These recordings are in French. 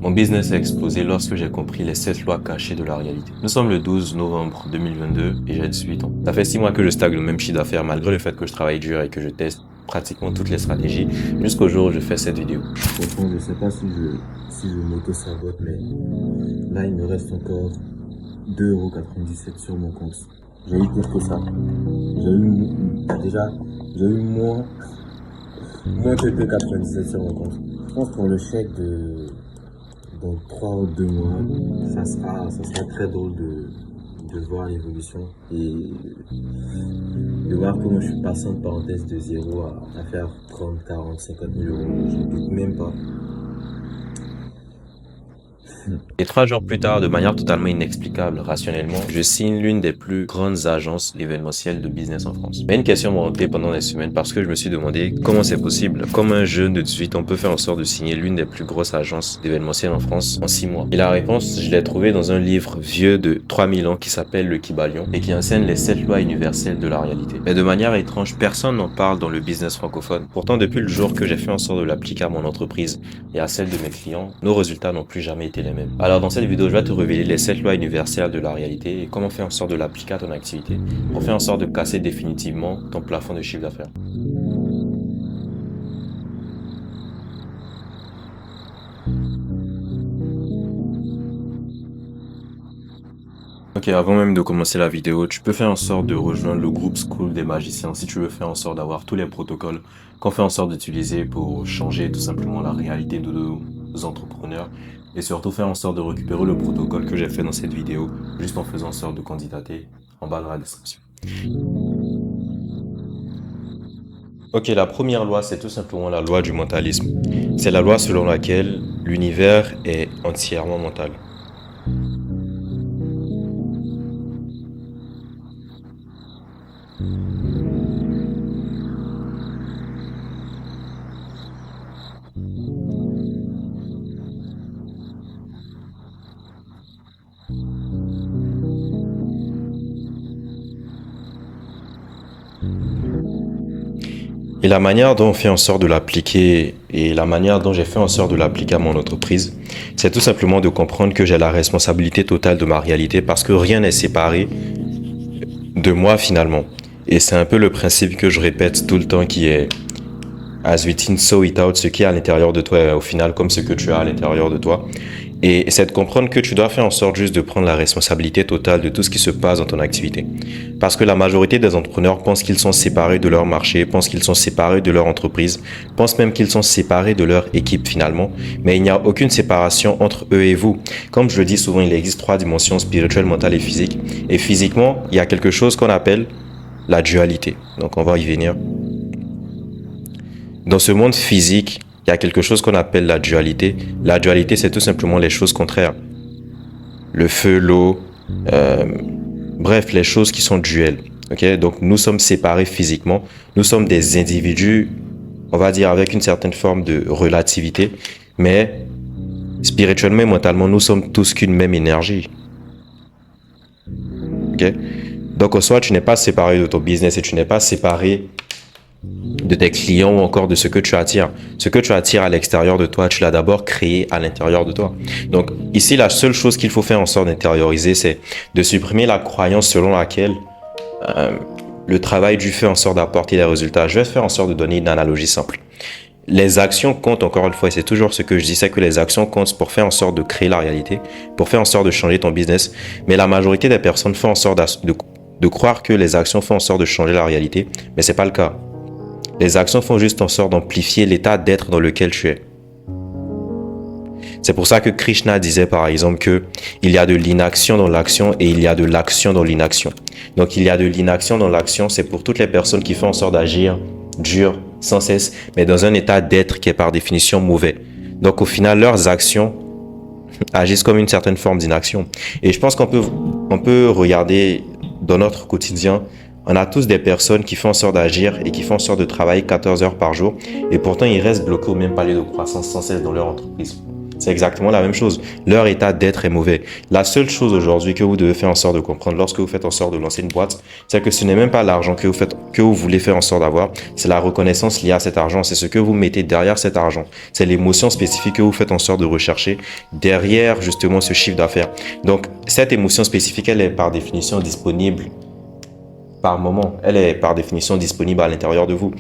Mon business a explosé lorsque j'ai compris les 7 lois cachées de la réalité. Nous sommes le 12 novembre 2022 et j'ai 18 ans. Ça fait 6 mois que je stagne le même chiffre d'affaires malgré le fait que je travaille dur et que je teste pratiquement toutes les stratégies jusqu'au jour où je fais cette vidéo. Franchement, je sais pas si je m'auto-sabote, mais là, il me reste encore 2,97 € sur mon compte. J'ai eu pire que ça. J'ai eu moins que 2,97 sur mon compte. Je pense pour le chèque dans 3 ou 2 mois, ça sera très drôle de voir l'évolution et de voir comment je suis passé en parenthèse de 0 à faire 30, 40, 50 000 euros. Je ne doute même pas. Et 3 jours plus tard, de manière totalement inexplicable, rationnellement, je signe l'une des plus grandes agences événementielles de business en France. Mais une question m'a hanté pendant des semaines parce que je me suis demandé comment c'est possible. Comment un jeune de 18 ans peut faire en sorte de signer l'une des plus grosses agences d'événementiel en France en 6 mois. Et la réponse, je l'ai trouvée dans un livre vieux de 3000 ans qui s'appelle Le Kybalion et qui enseigne les 7 lois universelles de la réalité. Mais de manière étrange, personne n'en parle dans le business francophone. Pourtant, depuis le jour que j'ai fait en sorte de l'appliquer à mon entreprise et à celle de mes clients, nos résultats n'ont plus jamais été les mêmes. Alors dans cette vidéo, je vais te révéler les 7 lois universelles de la réalité et comment faire en sorte de l'appliquer à ton activité pour faire en sorte de casser définitivement ton plafond de chiffre d'affaires. Ok, avant même de commencer la vidéo, tu peux faire en sorte de rejoindre le groupe School des magiciens si tu veux faire en sorte d'avoir tous les protocoles qu'on fait en sorte d'utiliser pour changer tout simplement la réalité de nos entrepreneurs et surtout faire en sorte de récupérer le protocole que j'ai fait dans cette vidéo juste en faisant en sorte de candidater en bas dans la description. Ok, la première loi, c'est tout simplement la loi du mentalisme. C'est la loi selon laquelle l'univers est entièrement mental. Et la manière dont on fait en sorte de l'appliquer et la manière dont j'ai fait en sorte de l'appliquer à mon entreprise, c'est tout simplement de comprendre que j'ai la responsabilité totale de ma réalité parce que rien n'est séparé de moi finalement. Et c'est un peu le principe que je répète tout le temps qui est as within, so without, ce qui est à l'intérieur de toi est au final comme ce que tu as à l'intérieur de toi. Et c'est de comprendre que tu dois faire en sorte juste de prendre la responsabilité totale de tout ce qui se passe dans ton activité. Parce que la majorité des entrepreneurs pensent qu'ils sont séparés de leur marché, pensent qu'ils sont séparés de leur entreprise, pensent même qu'ils sont séparés de leur équipe finalement. Mais il n'y a aucune séparation entre eux et vous. Comme je le dis souvent, il existe 3 dimensions, spirituelle, mentale et physique. Et physiquement, il y a quelque chose qu'on appelle la dualité. Donc on va y venir. Dans ce monde physique, il y a quelque chose qu'on appelle la dualité. La dualité, c'est tout simplement les choses contraires. Le feu, l'eau, bref, les choses qui sont duelles. Okay? Donc, nous sommes séparés physiquement. Nous sommes des individus, on va dire, avec une certaine forme de relativité. Mais spirituellement et mentalement, nous sommes tous qu'une même énergie. Okay? Donc, en soi, tu n'es pas séparé de ton business et tu n'es pas séparé de tes clients ou encore de ce que tu attires. Ce que tu attires à l'extérieur de toi, tu l'as d'abord créé à l'intérieur de toi. Donc ici, la seule chose qu'il faut faire en sorte d'intérioriser, c'est de supprimer la croyance selon laquelle le travail du fait en sorte d'apporter des résultats. Je vais faire en sorte de donner une analogie simple. Les actions comptent encore une fois, et c'est toujours ce que je dis, c'est que les actions comptent pour faire en sorte de créer la réalité, pour faire en sorte de changer ton business. Mais la majorité des personnes font en sorte de croire que les actions font en sorte de changer la réalité, mais c'est pas le cas. Les actions font juste en sorte d'amplifier l'état d'être dans lequel tu es. C'est pour ça que Krishna disait par exemple que il y a de l'inaction dans l'action et il y a de l'action dans l'inaction. Donc il y a de l'inaction dans l'action, c'est pour toutes les personnes qui font en sorte d'agir dur, sans cesse, mais dans un état d'être qui est par définition mauvais. Donc au final, leurs actions agissent comme une certaine forme d'inaction. Et je pense qu'on peut regarder dans notre quotidien. On a tous des personnes qui font en sorte d'agir et qui font en sorte de travailler 14 heures par jour et pourtant ils restent bloqués au même palier de croissance sans cesse dans leur entreprise. C'est exactement la même chose. Leur état d'être est mauvais. La seule chose aujourd'hui que vous devez faire en sorte de comprendre lorsque vous faites en sorte de lancer une boîte, c'est que ce n'est même pas l'argent que vous voulez faire en sorte d'avoir, c'est la reconnaissance liée à cet argent, c'est ce que vous mettez derrière cet argent. C'est l'émotion spécifique que vous faites en sorte de rechercher derrière justement ce chiffre d'affaires. Donc, cette émotion spécifique, elle est par définition disponible par moment. Elle est par définition disponible à l'intérieur de vous.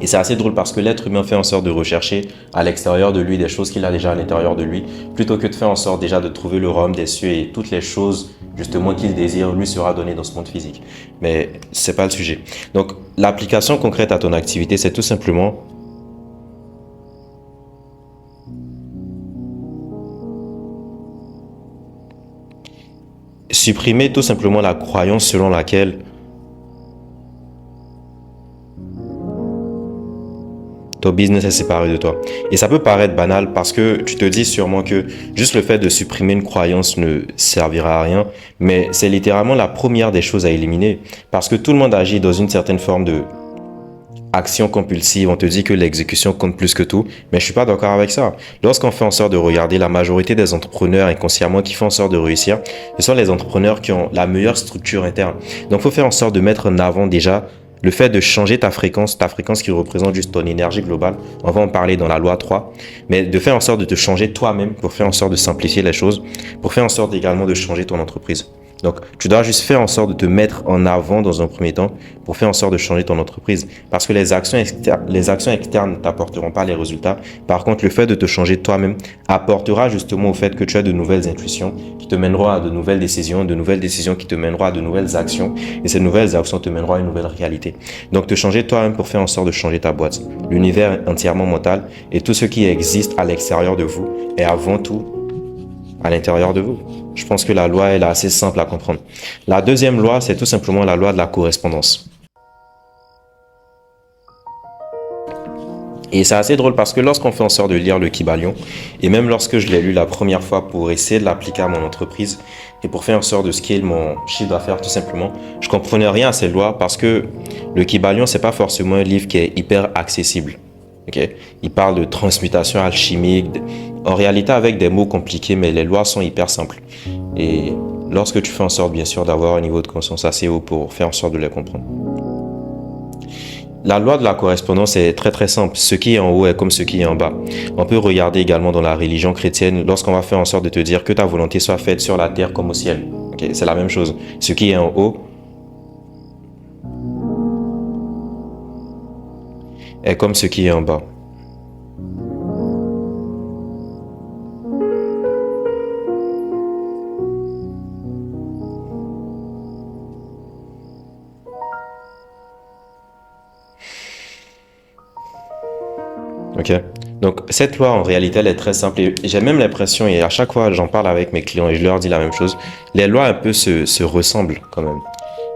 Et c'est assez drôle parce que l'être humain fait en sorte de rechercher à l'extérieur de lui des choses qu'il a déjà à l'intérieur de lui, plutôt que de faire en sorte déjà de trouver le royaume des cieux et toutes les choses justement qu'il désire lui sera donné dans ce monde physique. Mais c'est pas le sujet. Donc l'application concrète à ton activité, c'est tout simplement supprimer tout simplement la croyance selon laquelle ton business est séparé de toi. Et ça peut paraître banal parce que tu te dis sûrement que juste le fait de supprimer une croyance ne servira à rien, mais c'est littéralement la première des choses à éliminer parce que tout le monde agit dans une certaine forme de action compulsive. On te dit que l'exécution compte plus que tout, mais je suis pas d'accord avec ça. Lorsqu'on fait en sorte de regarder la majorité des entrepreneurs inconsciemment qui font en sorte de réussir, ce sont les entrepreneurs qui ont la meilleure structure interne. Donc, il faut faire en sorte de mettre en avant déjà le fait de changer ta fréquence qui représente juste ton énergie globale, on va en parler dans la loi 3, mais de faire en sorte de te changer toi-même pour faire en sorte de simplifier les choses, pour faire en sorte également de changer ton entreprise. Donc, tu dois juste faire en sorte de te mettre en avant dans un premier temps pour faire en sorte de changer ton entreprise. Parce que les actions externes ne t'apporteront pas les résultats. Par contre, le fait de te changer toi-même apportera justement au fait que tu as de nouvelles intuitions qui te mèneront à de nouvelles décisions qui te mèneront à de nouvelles actions. Et ces nouvelles actions te mèneront à une nouvelle réalité. Donc, te changer toi-même pour faire en sorte de changer ta boîte. L'univers est entièrement mental et tout ce qui existe à l'extérieur de vous est avant tout à l'intérieur de vous. Je pense que la loi elle est assez simple à comprendre. La deuxième loi, c'est tout simplement la loi de la correspondance. Et c'est assez drôle parce que lorsqu'on fait en sorte de lire le Kybalion, et même lorsque je l'ai lu la première fois pour essayer de l'appliquer à mon entreprise, et pour faire en sorte de scale mon chiffre d'affaires tout simplement, je comprenais rien à ces lois parce que le Kybalion, c'est pas forcément un livre qui est hyper accessible. Okay? Il parle de transmutation alchimique, en réalité avec des mots compliqués, mais les lois sont hyper simples. Et lorsque tu fais en sorte, bien sûr, d'avoir un niveau de conscience assez haut pour faire en sorte de les comprendre. La loi de la correspondance est très très simple. Ce qui est en haut est comme ce qui est en bas. On peut regarder également dans la religion chrétienne lorsqu'on va faire en sorte de te dire que ta volonté soit faite sur la terre comme au ciel. Okay? C'est la même chose. Ce qui est en haut est comme ce qui est en bas. Ok. Donc, cette loi, en réalité, elle est très simple. Et j'ai même l'impression, et à chaque fois, j'en parle avec mes clients et je leur dis la même chose, les lois un peu se ressemblent quand même.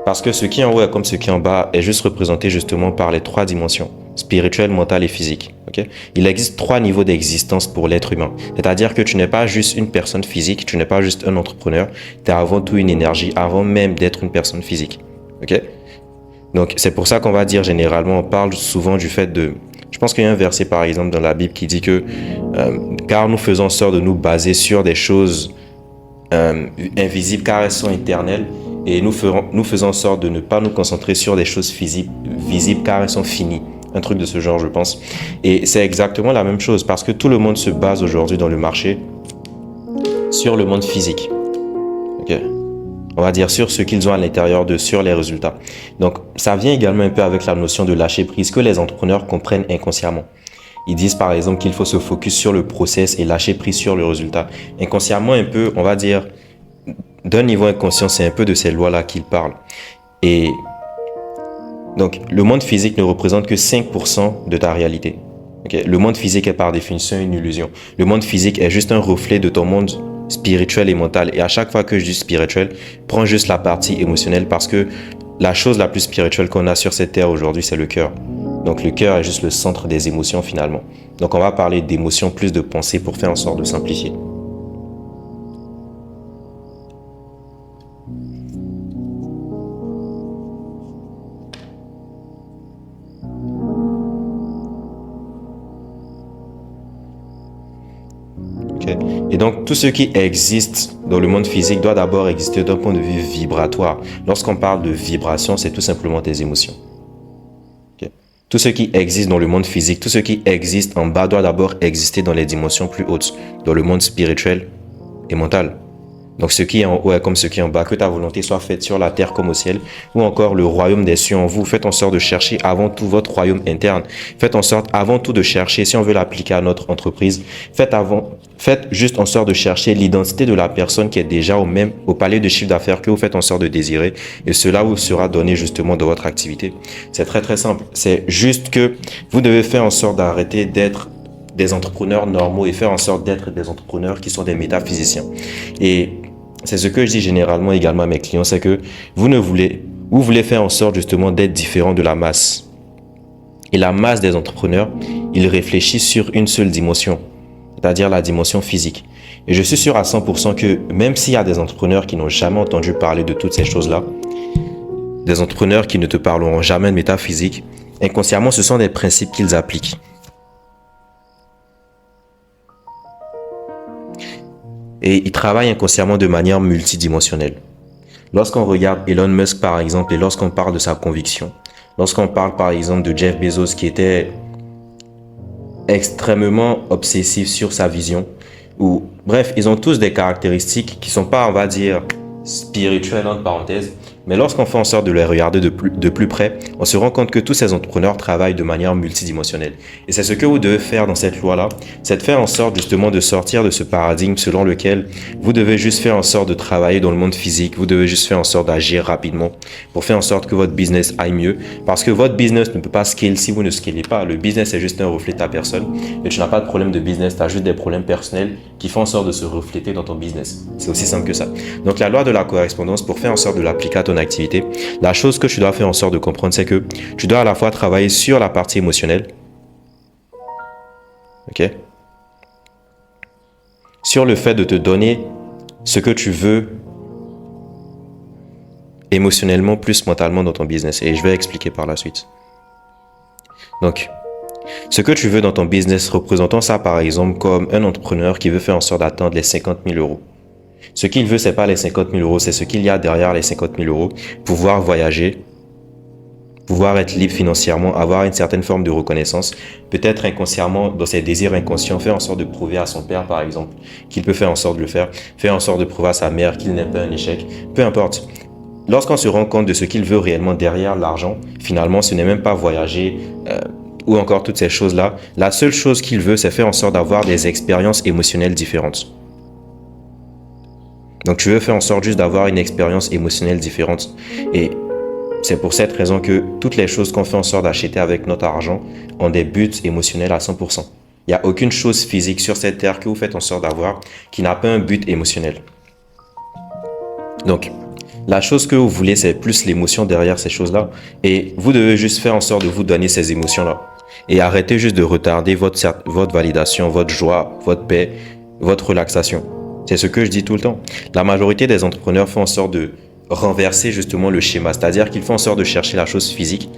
Parce que ce qui est en haut est comme ce qui est en bas est juste représenté justement par les trois dimensions, spirituelle, mentale et physique. Okay? Il existe trois niveaux d'existence pour l'être humain. C'est-à-dire que tu n'es pas juste une personne physique, tu n'es pas juste un entrepreneur, tu es avant tout une énergie, avant même d'être une personne physique. Okay? Donc, c'est pour ça qu'on va dire généralement, on parle souvent du fait de... Je pense qu'il y a un verset, par exemple, dans la Bible qui dit que car nous faisons en sorte de nous baser sur des choses invisibles, car elles sont éternelles, et nous faisons en sorte de ne pas nous concentrer sur des choses visibles, car elles sont finies. Un truc de ce genre, je pense. Et c'est exactement la même chose, parce que tout le monde se base aujourd'hui dans le marché sur le monde physique. Ok. On va dire sur ce qu'ils ont à l'intérieur d'eux, sur les résultats. Donc, ça vient également un peu avec la notion de lâcher prise que les entrepreneurs comprennent inconsciemment. Ils disent par exemple qu'il faut se focus sur le process et lâcher prise sur le résultat. Inconsciemment un peu, on va dire, d'un niveau inconscient, c'est un peu de ces lois-là qu'ils parlent. Et donc, le monde physique ne représente que 5% de ta réalité. Okay? Le monde physique est par définition une illusion. Le monde physique est juste un reflet de ton monde spirituel et mental. Et à chaque fois que je dis spirituel, prends juste la partie émotionnelle parce que la chose la plus spirituelle qu'on a sur cette terre aujourd'hui, c'est le cœur. Donc le cœur est juste le centre des émotions finalement. Donc on va parler d'émotions plus de pensée pour faire en sorte de simplifier. donc, tout ce qui existe dans le monde physique doit d'abord exister d'un point de vue vibratoire. Lorsqu'on parle de vibration, c'est tout simplement tes émotions. Ok. Tout ce qui existe dans le monde physique, tout ce qui existe en bas doit d'abord exister dans les dimensions plus hautes, dans le monde spirituel et mental. Donc, ce qui est en haut est comme ce qui est en bas, que ta volonté soit faite sur la terre comme au ciel, ou encore le royaume des cieux en vous. Faites en sorte de chercher avant tout votre royaume interne. Faites en sorte avant tout de chercher, si on veut l'appliquer à notre entreprise, faites juste en sorte de chercher l'identité de la personne qui est déjà au palier de chiffre d'affaires que vous faites en sorte de désirer, et cela vous sera donné justement dans votre activité. C'est très très simple. C'est juste que vous devez faire en sorte d'arrêter d'être des entrepreneurs normaux et faire en sorte d'être des entrepreneurs qui sont des métaphysiciens. Et c'est ce que je dis généralement également à mes clients, c'est que vous voulez faire en sorte justement d'être différent de la masse. Et la masse des entrepreneurs, ils réfléchissent sur une seule dimension, c'est-à-dire la dimension physique. Et je suis sûr à 100% que même s'il y a des entrepreneurs qui n'ont jamais entendu parler de toutes ces choses-là, des entrepreneurs qui ne te parleront jamais de métaphysique, inconsciemment, ce sont des principes qu'ils appliquent. Et ils travaillent inconsciemment de manière multidimensionnelle. Lorsqu'on regarde Elon Musk par exemple et lorsqu'on parle de sa conviction, lorsqu'on parle par exemple de Jeff Bezos qui était extrêmement obsessif sur sa vision, ou bref, ils ont tous des caractéristiques qui sont pas, on va dire, spirituelles entre parenthèses, mais lorsqu'on fait en sorte de les regarder de plus près, on se rend compte que tous ces entrepreneurs travaillent de manière multidimensionnelle. Et c'est ce que vous devez faire dans cette loi-là, c'est de faire en sorte justement de sortir de ce paradigme selon lequel vous devez juste faire en sorte de travailler dans le monde physique, vous devez juste faire en sorte d'agir rapidement pour faire en sorte que votre business aille mieux. Parce que votre business ne peut pas scale si vous ne scalez pas. Le business est juste un reflet de ta personne et tu n'as pas de problème de business, tu as juste des problèmes personnels qui font en sorte de se refléter dans ton business. C'est aussi simple que ça. Donc la loi de la correspondance, pour faire en sorte de l'appliquer à ton activité, la chose que tu dois faire en sorte de comprendre, c'est que tu dois à la fois travailler sur la partie émotionnelle, ok, sur le fait de te donner ce que tu veux émotionnellement plus mentalement dans ton business, et je vais expliquer par la suite. Donc, ce que tu veux dans ton business, représentons ça par exemple comme un entrepreneur qui veut faire en sorte d'atteindre les 50 000 euros. Ce qu'il veut, c'est pas les 50 000 euros, c'est ce qu'il y a derrière les 50 000 euros. Pouvoir voyager, pouvoir être libre financièrement, avoir une certaine forme de reconnaissance, peut-être inconsciemment, dans ses désirs inconscients, faire en sorte de prouver à son père, par exemple, qu'il peut faire en sorte de le faire en sorte de prouver à sa mère qu'il n'est pas un échec, peu importe. Lorsqu'on se rend compte de ce qu'il veut réellement derrière l'argent, finalement, ce n'est même pas voyager ou encore toutes ces choses-là. La seule chose qu'il veut, c'est faire en sorte d'avoir des expériences émotionnelles différentes. Donc, tu veux faire en sorte juste d'avoir une expérience émotionnelle différente. Et c'est pour cette raison que toutes les choses qu'on fait en sorte d'acheter avec notre argent ont des buts émotionnels à 100%. Il n'y a aucune chose physique sur cette terre que vous faites en sorte d'avoir qui n'a pas un but émotionnel. Donc, la chose que vous voulez, c'est plus l'émotion derrière ces choses-là. Et vous devez juste faire en sorte de vous donner ces émotions-là. Et arrêtez juste de retarder votre validation, votre joie, votre paix, votre relaxation. C'est ce que je dis tout le temps. La majorité des entrepreneurs font en sorte de renverser justement le schéma. C'est-à-dire qu'ils font en sorte de chercher la chose physique.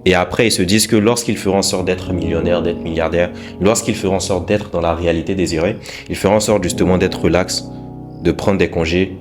Et après, ils se disent que lorsqu'ils feront en sorte d'être millionnaires, d'être milliardaires, lorsqu'ils feront en sorte d'être dans la réalité désirée, ils feront en sorte justement d'être relax, de prendre des congés.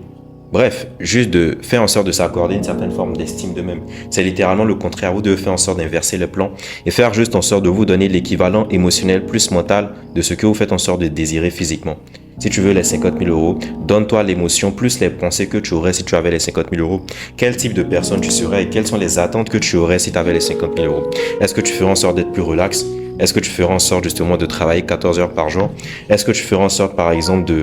Bref, juste de faire en sorte de s'accorder une certaine forme d'estime d'eux-mêmes. C'est littéralement le contraire. Vous devez faire en sorte d'inverser le plan et faire juste en sorte de vous donner l'équivalent émotionnel plus mental de ce que vous faites en sorte de désirer physiquement. Si tu veux les 50 000 euros, donne-toi l'émotion plus les pensées que tu aurais si tu avais les 50 000 euros. Quel type de personne tu serais et quelles sont les attentes que tu aurais si tu avais les 50 000 euros? Est-ce que tu ferais en sorte d'être plus relax? Est-ce que tu ferais en sorte justement de travailler 14 heures par jour? Est-ce que tu ferais en sorte par exemple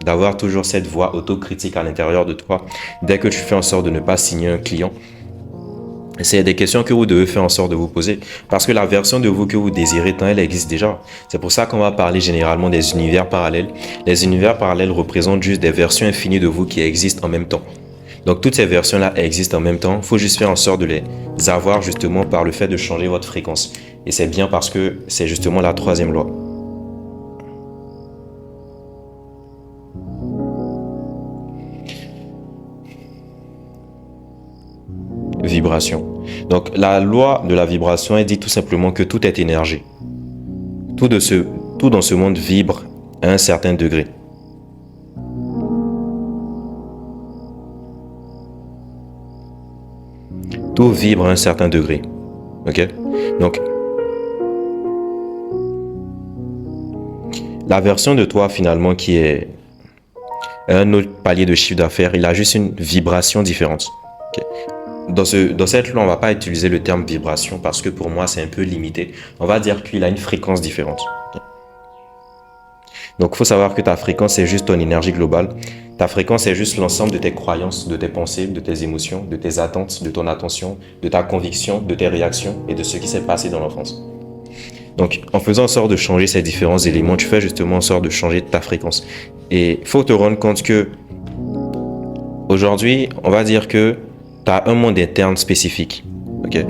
d'avoir toujours cette voix autocritique à l'intérieur de toi dès que tu fais en sorte de ne pas signer un client? C'est des questions que vous devez faire en sorte de vous poser parce que la version de vous que vous désirez tant elle existe déjà. C'est pour ça qu'on va parler généralement des univers parallèles. Les univers parallèles représentent juste des versions infinies de vous qui existent en même temps. Donc toutes ces versions-là existent en même temps. Il faut juste faire en sorte de les avoir justement par le fait de changer votre fréquence. Et c'est bien parce que c'est justement la troisième loi. Vibration. Donc la loi de la vibration, elle dit tout simplement que tout est énergie. Tout dans ce monde vibre à un certain degré. Tout vibre à un certain degré. Ok? Donc, la version de toi finalement qui est un autre palier de chiffre d'affaires, il a juste une vibration différente. Ok? Dans cette loi, on ne va pas utiliser le terme vibration parce que pour moi, c'est un peu limité. On va dire qu'il a une fréquence différente. Ok? Donc, il faut savoir que ta fréquence, c'est juste ton énergie globale. Ta fréquence, c'est juste l'ensemble de tes croyances, de tes pensées, de tes émotions, de tes attentes, de ton attention, de ta conviction, de tes réactions et de ce qui s'est passé dans l'enfance. Donc, en faisant en sorte de changer ces différents éléments, tu fais justement en sorte de changer ta fréquence. Et il faut te rendre compte que aujourd'hui, on va dire que tu as un monde interne spécifique. Ok?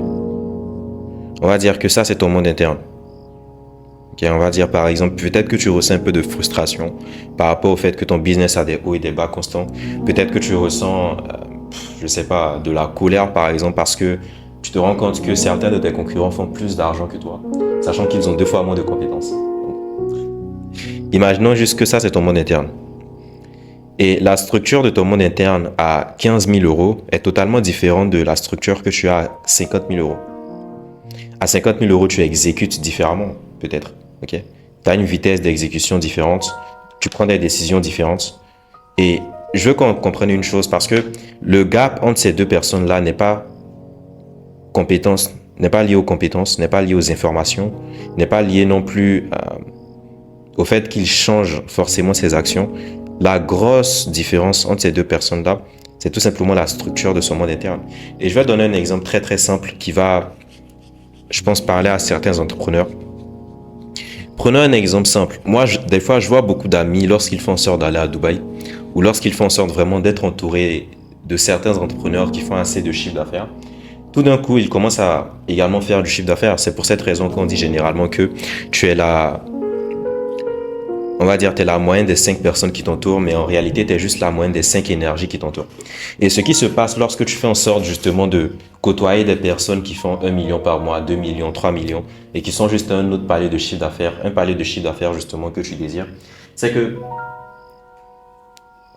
On va dire que ça, c'est ton monde interne. Okay, on va dire par exemple, peut-être que tu ressens un peu de frustration par rapport au fait que ton business a des hauts et des bas constants. Peut-être que tu ressens, je sais pas, de la colère par exemple parce que tu te rends compte que certains de tes concurrents font plus d'argent que toi, sachant qu'ils ont 2 fois moins de compétences. Imaginons juste que ça, c'est ton monde interne. Et la structure de ton monde interne à 15 000 euros est totalement différente de la structure que tu as à 50 000 euros. À 50 000 euros, tu exécutes différemment, peut-être. Okay? Tu as une vitesse d'exécution différente, tu prends des décisions différentes. Et je veux qu'on comprenne une chose parce que le gap entre ces 2 personnes-là n'est pas lié aux compétences, n'est pas lié aux informations, n'est pas lié non plus au fait qu'il change forcément ses actions. La grosse différence entre ces 2 personnes-là, c'est tout simplement la structure de son monde interne. Et je vais donner un exemple très très simple qui va, je pense, parler à certains entrepreneurs. Prenons un exemple simple. Moi, des fois, je vois beaucoup d'amis lorsqu'ils font en sorte d'aller à Dubaï ou lorsqu'ils font en sorte vraiment d'être entourés de certains entrepreneurs qui font assez de chiffre d'affaires. Tout d'un coup, ils commencent à également faire du chiffre d'affaires. C'est pour cette raison qu'on dit généralement que tu es la moyenne des 5 personnes qui t'entourent, mais en réalité, tu es juste la moyenne des 5 énergies qui t'entourent. Et ce qui se passe lorsque tu fais en sorte justement de côtoyer des personnes qui font 1 million par mois, 2 millions, 3 millions, et qui sont juste un autre palier de chiffre d'affaires, un palier de chiffre d'affaires justement que tu désires, c'est que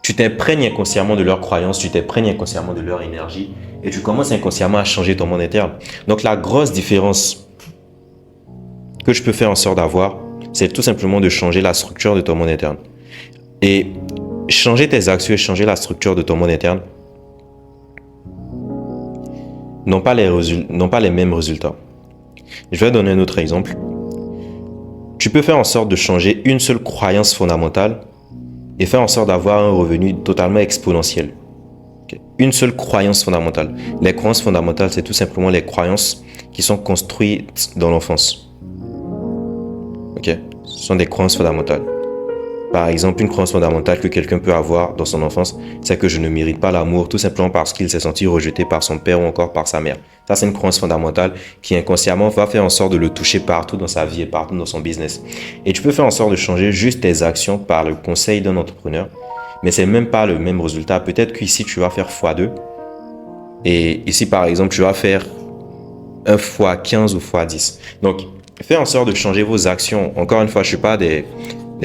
tu t'imprègnes inconsciemment de leurs croyances, tu t'imprègnes inconsciemment de leur énergie, et tu commences inconsciemment à changer ton monde interne. Donc la grosse différence que je peux faire en sorte d'avoir, c'est tout simplement de changer la structure de ton monde interne. Et changer tes actions et changer la structure de ton monde interne n'ont pas les mêmes résultats. Je vais donner un autre exemple. Tu peux faire en sorte de changer une seule croyance fondamentale et faire en sorte d'avoir un revenu totalement exponentiel. Okay. Une seule croyance fondamentale. Les croyances fondamentales, c'est tout simplement les croyances qui sont construites dans l'enfance. Ok, ce sont des croyances fondamentales. Par exemple, une croyance fondamentale que quelqu'un peut avoir dans son enfance, c'est que je ne mérite pas l'amour tout simplement parce qu'il s'est senti rejeté par son père ou encore par sa mère. Ça, c'est une croyance fondamentale qui inconsciemment va faire en sorte de le toucher partout dans sa vie et partout dans son business. Et tu peux faire en sorte de changer juste tes actions par le conseil d'un entrepreneur, mais c'est même pas le même résultat. Peut-être qu'ici, tu vas faire x2 et ici, par exemple, tu vas faire 1 fois 15 ou fois 10. Donc, fais en sorte de changer vos actions. Encore une fois, je ne suis pas des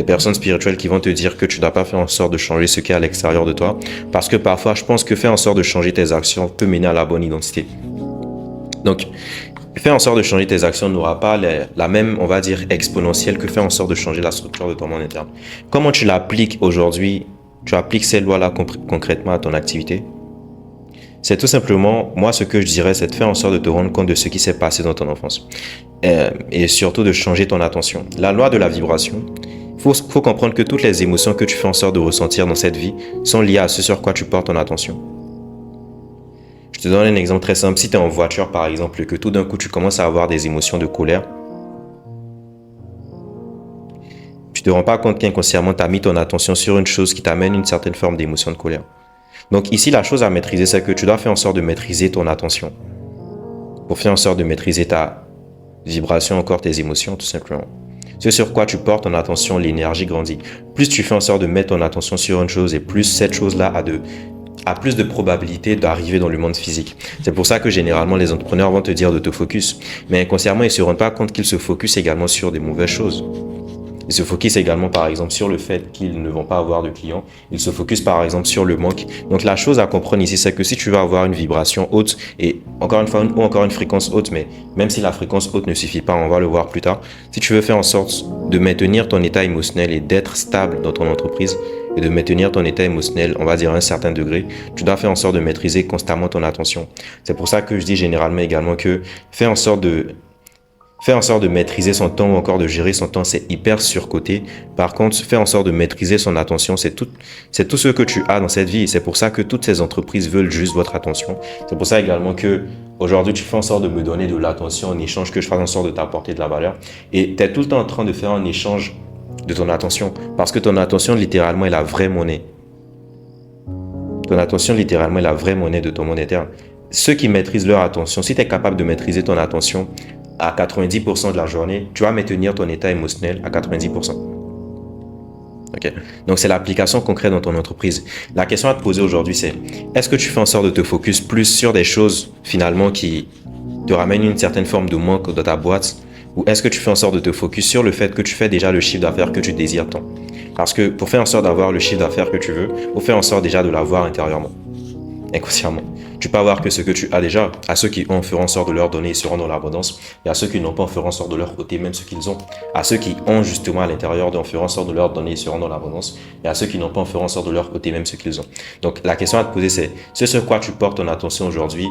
personnes spirituelles qui vont te dire que tu ne dois pas faire en sorte de changer ce qui est à l'extérieur de toi. Parce que parfois, je pense que faire en sorte de changer tes actions peut mener à la bonne identité. Donc, faire en sorte de changer tes actions n'aura pas la même, on va dire, exponentielle que faire en sorte de changer la structure de ton monde interne. Comment tu l'appliques aujourd'hui? Tu appliques ces lois-là concrètement à ton activité? C'est tout simplement, moi, ce que je dirais, c'est de faire en sorte de te rendre compte de ce qui s'est passé dans ton enfance. Et surtout de changer ton attention. La loi de la vibration, il faut comprendre que toutes les émotions que tu fais en sorte de ressentir dans cette vie sont liées à ce sur quoi tu portes ton attention. Je te donne un exemple très simple. Si tu es en voiture, par exemple, et que tout d'un coup, tu commences à avoir des émotions de colère, tu ne te rends pas compte qu'inconsciemment, tu as mis ton attention sur une chose qui t'amène une certaine forme d'émotion de colère. Donc ici, la chose à maîtriser, c'est que tu dois faire en sorte de maîtriser ton attention. Pour faire en sorte de maîtriser ta vibration, encore tes émotions, tout simplement. Ce sur quoi tu portes ton attention, l'énergie grandit. Plus tu fais en sorte de mettre ton attention sur une chose et plus cette chose-là a plus de probabilité d'arriver dans le monde physique. C'est pour ça que généralement, les entrepreneurs vont te dire de te focus. Mais inconsciemment, ils ne se rendent pas compte qu'ils se focusent également sur des mauvaises choses. Ils se focusent également, par exemple, sur le fait qu'ils ne vont pas avoir de clients. Ils se focusent, par exemple, sur le manque. Donc, la chose à comprendre ici, c'est que si tu veux avoir une vibration haute et encore une fois, ou encore une fréquence haute, mais même si la fréquence haute ne suffit pas, on va le voir plus tard. Si tu veux faire en sorte de maintenir ton état émotionnel et d'être stable dans ton entreprise et de maintenir ton état émotionnel, on va dire à un certain degré, tu dois faire en sorte de maîtriser constamment ton attention. C'est pour ça que je dis généralement également que faire en sorte de maîtriser son temps ou encore de gérer son temps, c'est hyper surcoté. Par contre, faire en sorte de maîtriser son attention, c'est tout ce que tu as dans cette vie. Et c'est pour ça que toutes ces entreprises veulent juste votre attention. C'est pour ça également que aujourd'hui, tu fais en sorte de me donner de l'attention en échange, que je fasse en sorte de t'apporter de la valeur. Et tu es tout le temps en train de faire un échange de ton attention. Parce que ton attention, littéralement, est la vraie monnaie. Ton attention, littéralement, est la vraie monnaie de ton monétaire. Ceux qui maîtrisent leur attention, si tu es capable de maîtriser ton attention à 90% de la journée, tu vas maintenir ton état émotionnel à 90%. Ok. Donc, c'est l'application concrète dans ton entreprise. La question à te poser aujourd'hui, c'est est-ce que tu fais en sorte de te focus plus sur des choses finalement qui te ramènent une certaine forme de manque dans ta boîte, ou est-ce que tu fais en sorte de te focus sur le fait que tu fais déjà le chiffre d'affaires que tu désires tant? Parce que pour faire en sorte d'avoir le chiffre d'affaires que tu veux, il faut faire en sorte déjà de l'avoir intérieurement, inconsciemment. Tu peux avoir que ce que tu as déjà. À ceux qui ont, feront en sorte de leur donner, ils seront dans l'abondance. Et à ceux qui n'ont pas, feront en sorte de leur ôter même ce qu'ils ont. À ceux qui ont justement à l'intérieur, feront en sorte de leur donner, ils seront dans l'abondance. Et à ceux qui n'ont pas, feront en sorte de leur ôter même ce qu'ils ont. Donc la question à te poser, c'est ce sur quoi tu portes ton attention aujourd'hui,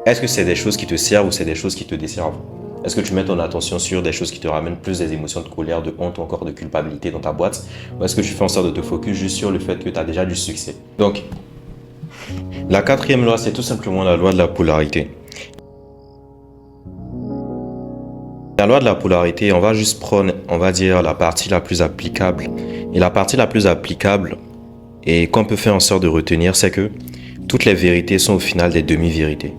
est-ce que c'est des choses qui te servent ou c'est des choses qui te desservent? Est-ce que tu mets ton attention sur des choses qui te ramènent plus des émotions de colère, de honte ou encore de culpabilité dans ta boîte? Ou est-ce que tu fais en sorte de te focus juste sur le fait que tu as déjà du succès? Donc, la quatrième loi, c'est tout simplement la loi de la polarité. La loi de la polarité, on va juste prendre, on va dire, la partie la plus applicable. Et la partie la plus applicable et qu'on peut faire en sorte de retenir, c'est que toutes les vérités sont au final des demi-vérités.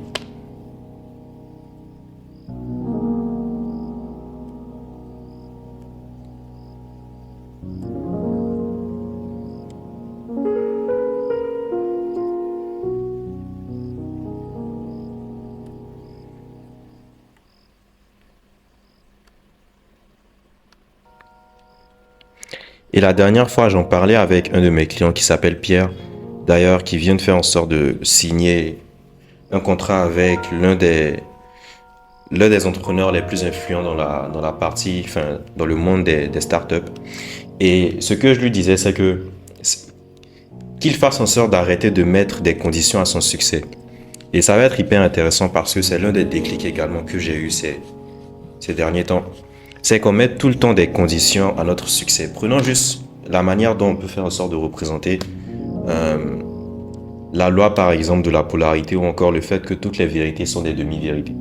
Et la dernière fois, j'en parlais avec un de mes clients qui s'appelle Pierre, d'ailleurs, qui vient de faire en sorte de signer un contrat avec l'un des entrepreneurs les plus influents dans la partie, enfin, dans le monde des startups. Et ce que je lui disais, c'est que qu'il fasse en sorte d'arrêter de mettre des conditions à son succès. Et ça va être hyper intéressant parce que c'est l'un des déclics également que j'ai eu ces derniers temps. C'est qu'on met tout le temps des conditions à notre succès. Prenons juste la manière dont on peut faire en sorte de représenter la loi, par exemple, de la polarité ou encore le fait que toutes les vérités sont des demi-vérités.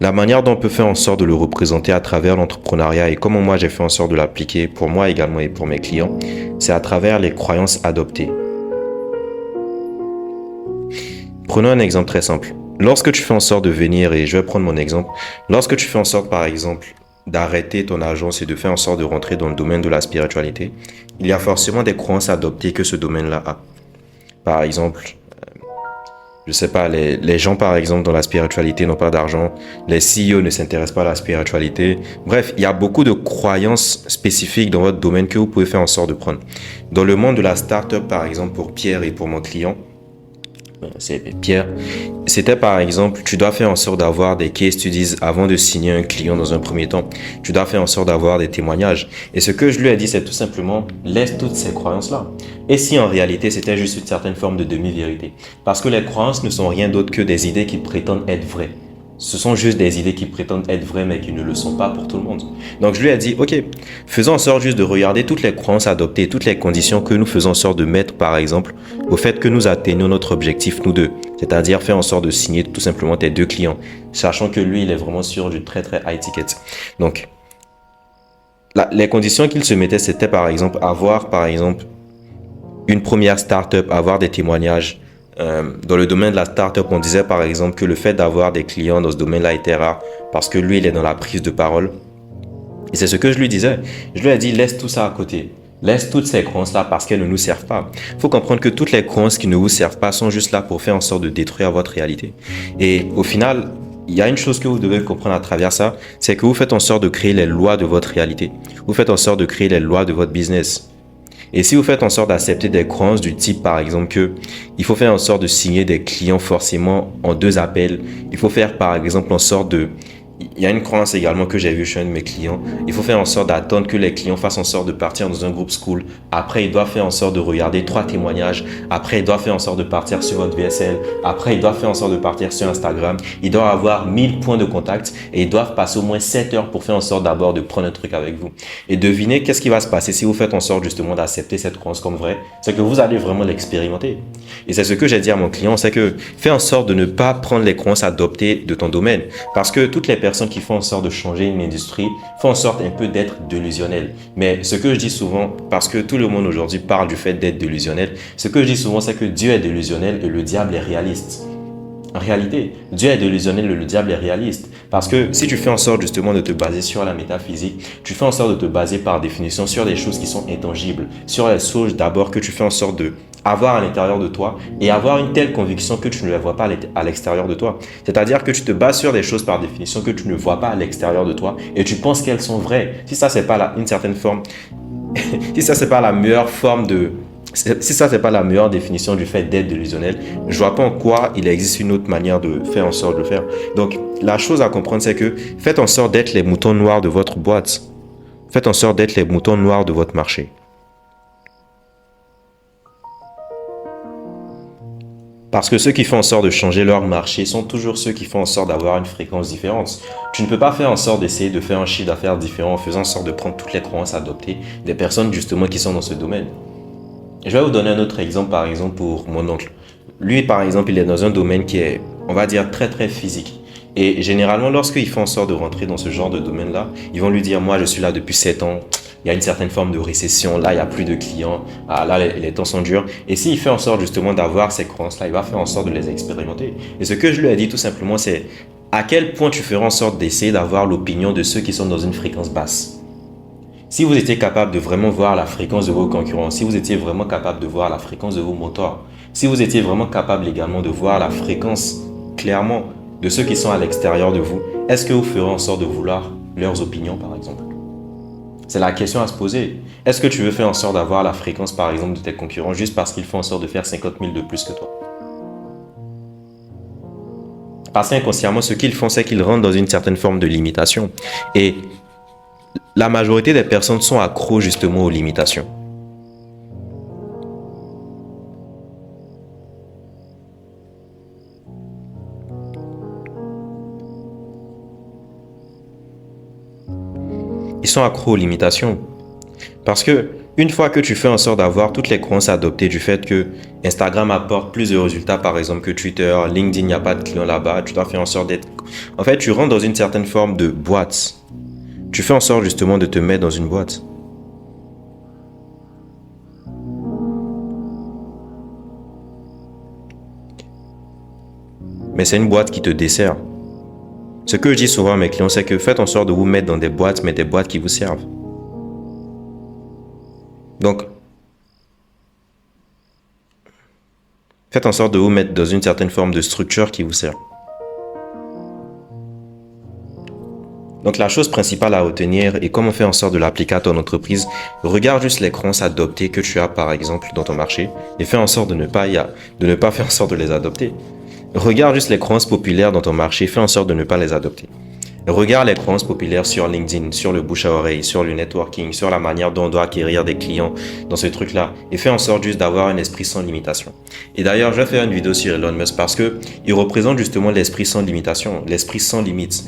La manière dont on peut faire en sorte de le représenter à travers l'entrepreneuriat et comment moi j'ai fait en sorte de l'appliquer pour moi également et pour mes clients, c'est à travers les croyances adoptées. Prenons un exemple très simple. Lorsque tu fais en sorte de venir, et je vais prendre mon exemple, lorsque tu fais en sorte par exemple d'arrêter ton agence et de faire en sorte de rentrer dans le domaine de la spiritualité, il y a forcément des croyances adoptées que ce domaine-là a. Par exemple, je sais pas, les gens par exemple dans la spiritualité n'ont pas d'argent, les CEO ne s'intéressent pas à la spiritualité. Bref, il y a beaucoup de croyances spécifiques dans votre domaine que vous pouvez faire en sorte de prendre. Dans le monde de la startup par exemple pour Pierre et pour mon client, c'est Pierre, c'était par exemple, tu dois faire en sorte d'avoir des case studies avant de signer un client dans un premier temps. Tu dois faire en sorte d'avoir des témoignages. Et ce que je lui ai dit, c'est tout simplement, laisse toutes ces croyances-là. Et si en réalité, c'était juste une certaine forme de demi-vérité? Parce que les croyances ne sont rien d'autre que des idées qui prétendent être vraies. Ce sont juste des idées qui prétendent être vraies, mais qui ne le sont pas pour tout le monde. Donc, je lui ai dit, OK, faisons en sorte juste de regarder toutes les croyances adoptées, toutes les conditions que nous faisons en sorte de mettre, par exemple, au fait que nous atteignons notre objectif, nous deux. C'est-à-dire faire en sorte de signer tout simplement tes deux clients, sachant que lui, il est vraiment sur du très, très high ticket. Donc, les conditions qu'il se mettait, c'était par exemple avoir, par exemple, une première startup, avoir des témoignages. Dans le domaine de la startup, on disait par exemple que le fait d'avoir des clients dans ce domaine-là était rare parce que lui, il est dans la prise de parole. Et c'est ce que je lui disais. Je lui ai dit, laisse tout ça à côté. Laisse toutes ces croyances-là parce qu'elles ne nous servent pas. Il faut comprendre que toutes les croyances qui ne vous servent pas sont juste là pour faire en sorte de détruire votre réalité. Et au final, il y a une chose que vous devez comprendre à travers ça, c'est que vous faites en sorte de créer les lois de votre réalité. Vous faites en sorte de créer les lois de votre business. Et si vous faites en sorte d'accepter des croyances du type, par exemple, que il faut faire en sorte de signer des clients forcément en 2 appels, il faut faire, par exemple, en sorte de... Il y a une croyance également que j'ai vue chez un de mes clients. Il faut faire en sorte d'attendre que les clients fassent en sorte de partir dans un groupe school. Après, il doit faire en sorte de regarder 3 témoignages. Après, il doit faire en sorte de partir sur votre VSL. Après, il doit faire en sorte de partir sur Instagram. Il doit avoir 1000 points de contact et ils doivent passer au moins 7 heures pour faire en sorte d'abord de prendre un truc avec vous. Et devinez qu'est-ce qui va se passer si vous faites en sorte justement d'accepter cette croyance comme vraie. C'est que vous allez vraiment l'expérimenter. Et c'est ce que j'ai dit à mon client, c'est que fais en sorte de ne pas prendre les croyances adoptées de ton domaine. Parce que toutes les personnes qui font en sorte de changer une industrie font en sorte un peu d'être délusionnelles. Mais ce que je dis souvent, parce que tout le monde aujourd'hui parle du fait d'être délusionnel, ce que je dis souvent, c'est que Dieu est délusionnel et le diable est réaliste. En réalité, Dieu est délusionnel et le diable est réaliste. Parce que si tu fais en sorte justement de te baser sur la métaphysique, tu fais en sorte de te baser par définition sur des choses qui sont intangibles, sur les choses d'abord que tu fais en sorte de avoir à l'intérieur de toi et avoir une telle conviction que tu ne les vois pas à l'extérieur de toi. C'est-à-dire que tu te bases sur des choses par définition que tu ne vois pas à l'extérieur de toi et tu penses qu'elles sont vraies. Si ça, c'est pas une certaine forme, si ça, c'est pas la meilleure forme de... Si ça, c'est pas la meilleure définition du fait d'être délusionnel, je vois pas en quoi il existe une autre manière de faire en sorte de le faire. Donc, la chose à comprendre, c'est que faites en sorte d'être les moutons noirs de votre boîte. Faites en sorte d'être les moutons noirs de votre marché. Parce que ceux qui font en sorte de changer leur marché sont toujours ceux qui font en sorte d'avoir une fréquence différente. Tu ne peux pas faire en sorte d'essayer de faire un chiffre d'affaires différent en faisant en sorte de prendre toutes les croyances adoptées des personnes justement qui sont dans ce domaine. Je vais vous donner un autre exemple, par exemple, pour mon oncle. Lui, par exemple, il est dans un domaine qui est, on va dire, très, très physique. Et généralement, lorsqu'il fait en sorte de rentrer dans ce genre de domaine-là, ils vont lui dire, moi, je suis là depuis 7 ans. Il y a une certaine forme de récession. Là, il n'y a plus de clients. Ah, là, les temps sont durs. Et s'il fait en sorte justement d'avoir ces croyances-là, il va faire en sorte de les expérimenter. Et ce que je lui ai dit tout simplement, c'est à quel point tu feras en sorte d'essayer d'avoir l'opinion de ceux qui sont dans une fréquence basse. Si vous étiez capable de vraiment voir la fréquence de vos concurrents, si vous étiez vraiment capable de voir la fréquence de vos moteurs, si vous étiez vraiment capable également de voir la fréquence clairement de ceux qui sont à l'extérieur de vous, est-ce que vous ferez en sorte de vouloir leurs opinions, par exemple? C'est la question à se poser. Est-ce que tu veux faire en sorte d'avoir la fréquence, par exemple, de tes concurrents juste parce qu'ils font en sorte de faire 50 000 de plus que toi? Parce qu'inconsciemment, ce qu'ils font, c'est qu'ils rentrent dans une certaine forme de limitation. Et la majorité des personnes sont accros justement aux limitations. Ils sont accros aux limitations. Parce que une fois que tu fais en sorte d'avoir toutes les croyances adoptées du fait que Instagram apporte plus de résultats par exemple que Twitter, LinkedIn, il n'y a pas de clients là-bas, tu dois faire en sorte d'être... En fait, tu rentres dans une certaine forme de boîte. Tu fais en sorte justement de te mettre dans une boîte. Mais c'est une boîte qui te dessert. Ce que je dis souvent à mes clients, c'est que faites en sorte de vous mettre dans des boîtes, mais des boîtes qui vous servent. Donc, faites en sorte de vous mettre dans une certaine forme de structure qui vous sert. Donc la chose principale à retenir et comment faire en sorte de l'appliquer à ton entreprise, regarde juste les croyances adoptées que tu as par exemple dans ton marché et fais en sorte de ne pas faire en sorte de les adopter. Regarde juste les croyances populaires dans ton marché, fais en sorte de ne pas les adopter. Regarde les croyances populaires sur LinkedIn, sur le bouche à oreille, sur le networking, sur la manière dont on doit acquérir des clients dans ce truc-là et fais en sorte juste d'avoir un esprit sans limitation. Et d'ailleurs, je vais faire une vidéo sur Elon Musk parce que il représente justement l'esprit sans limitation, l'esprit sans limites.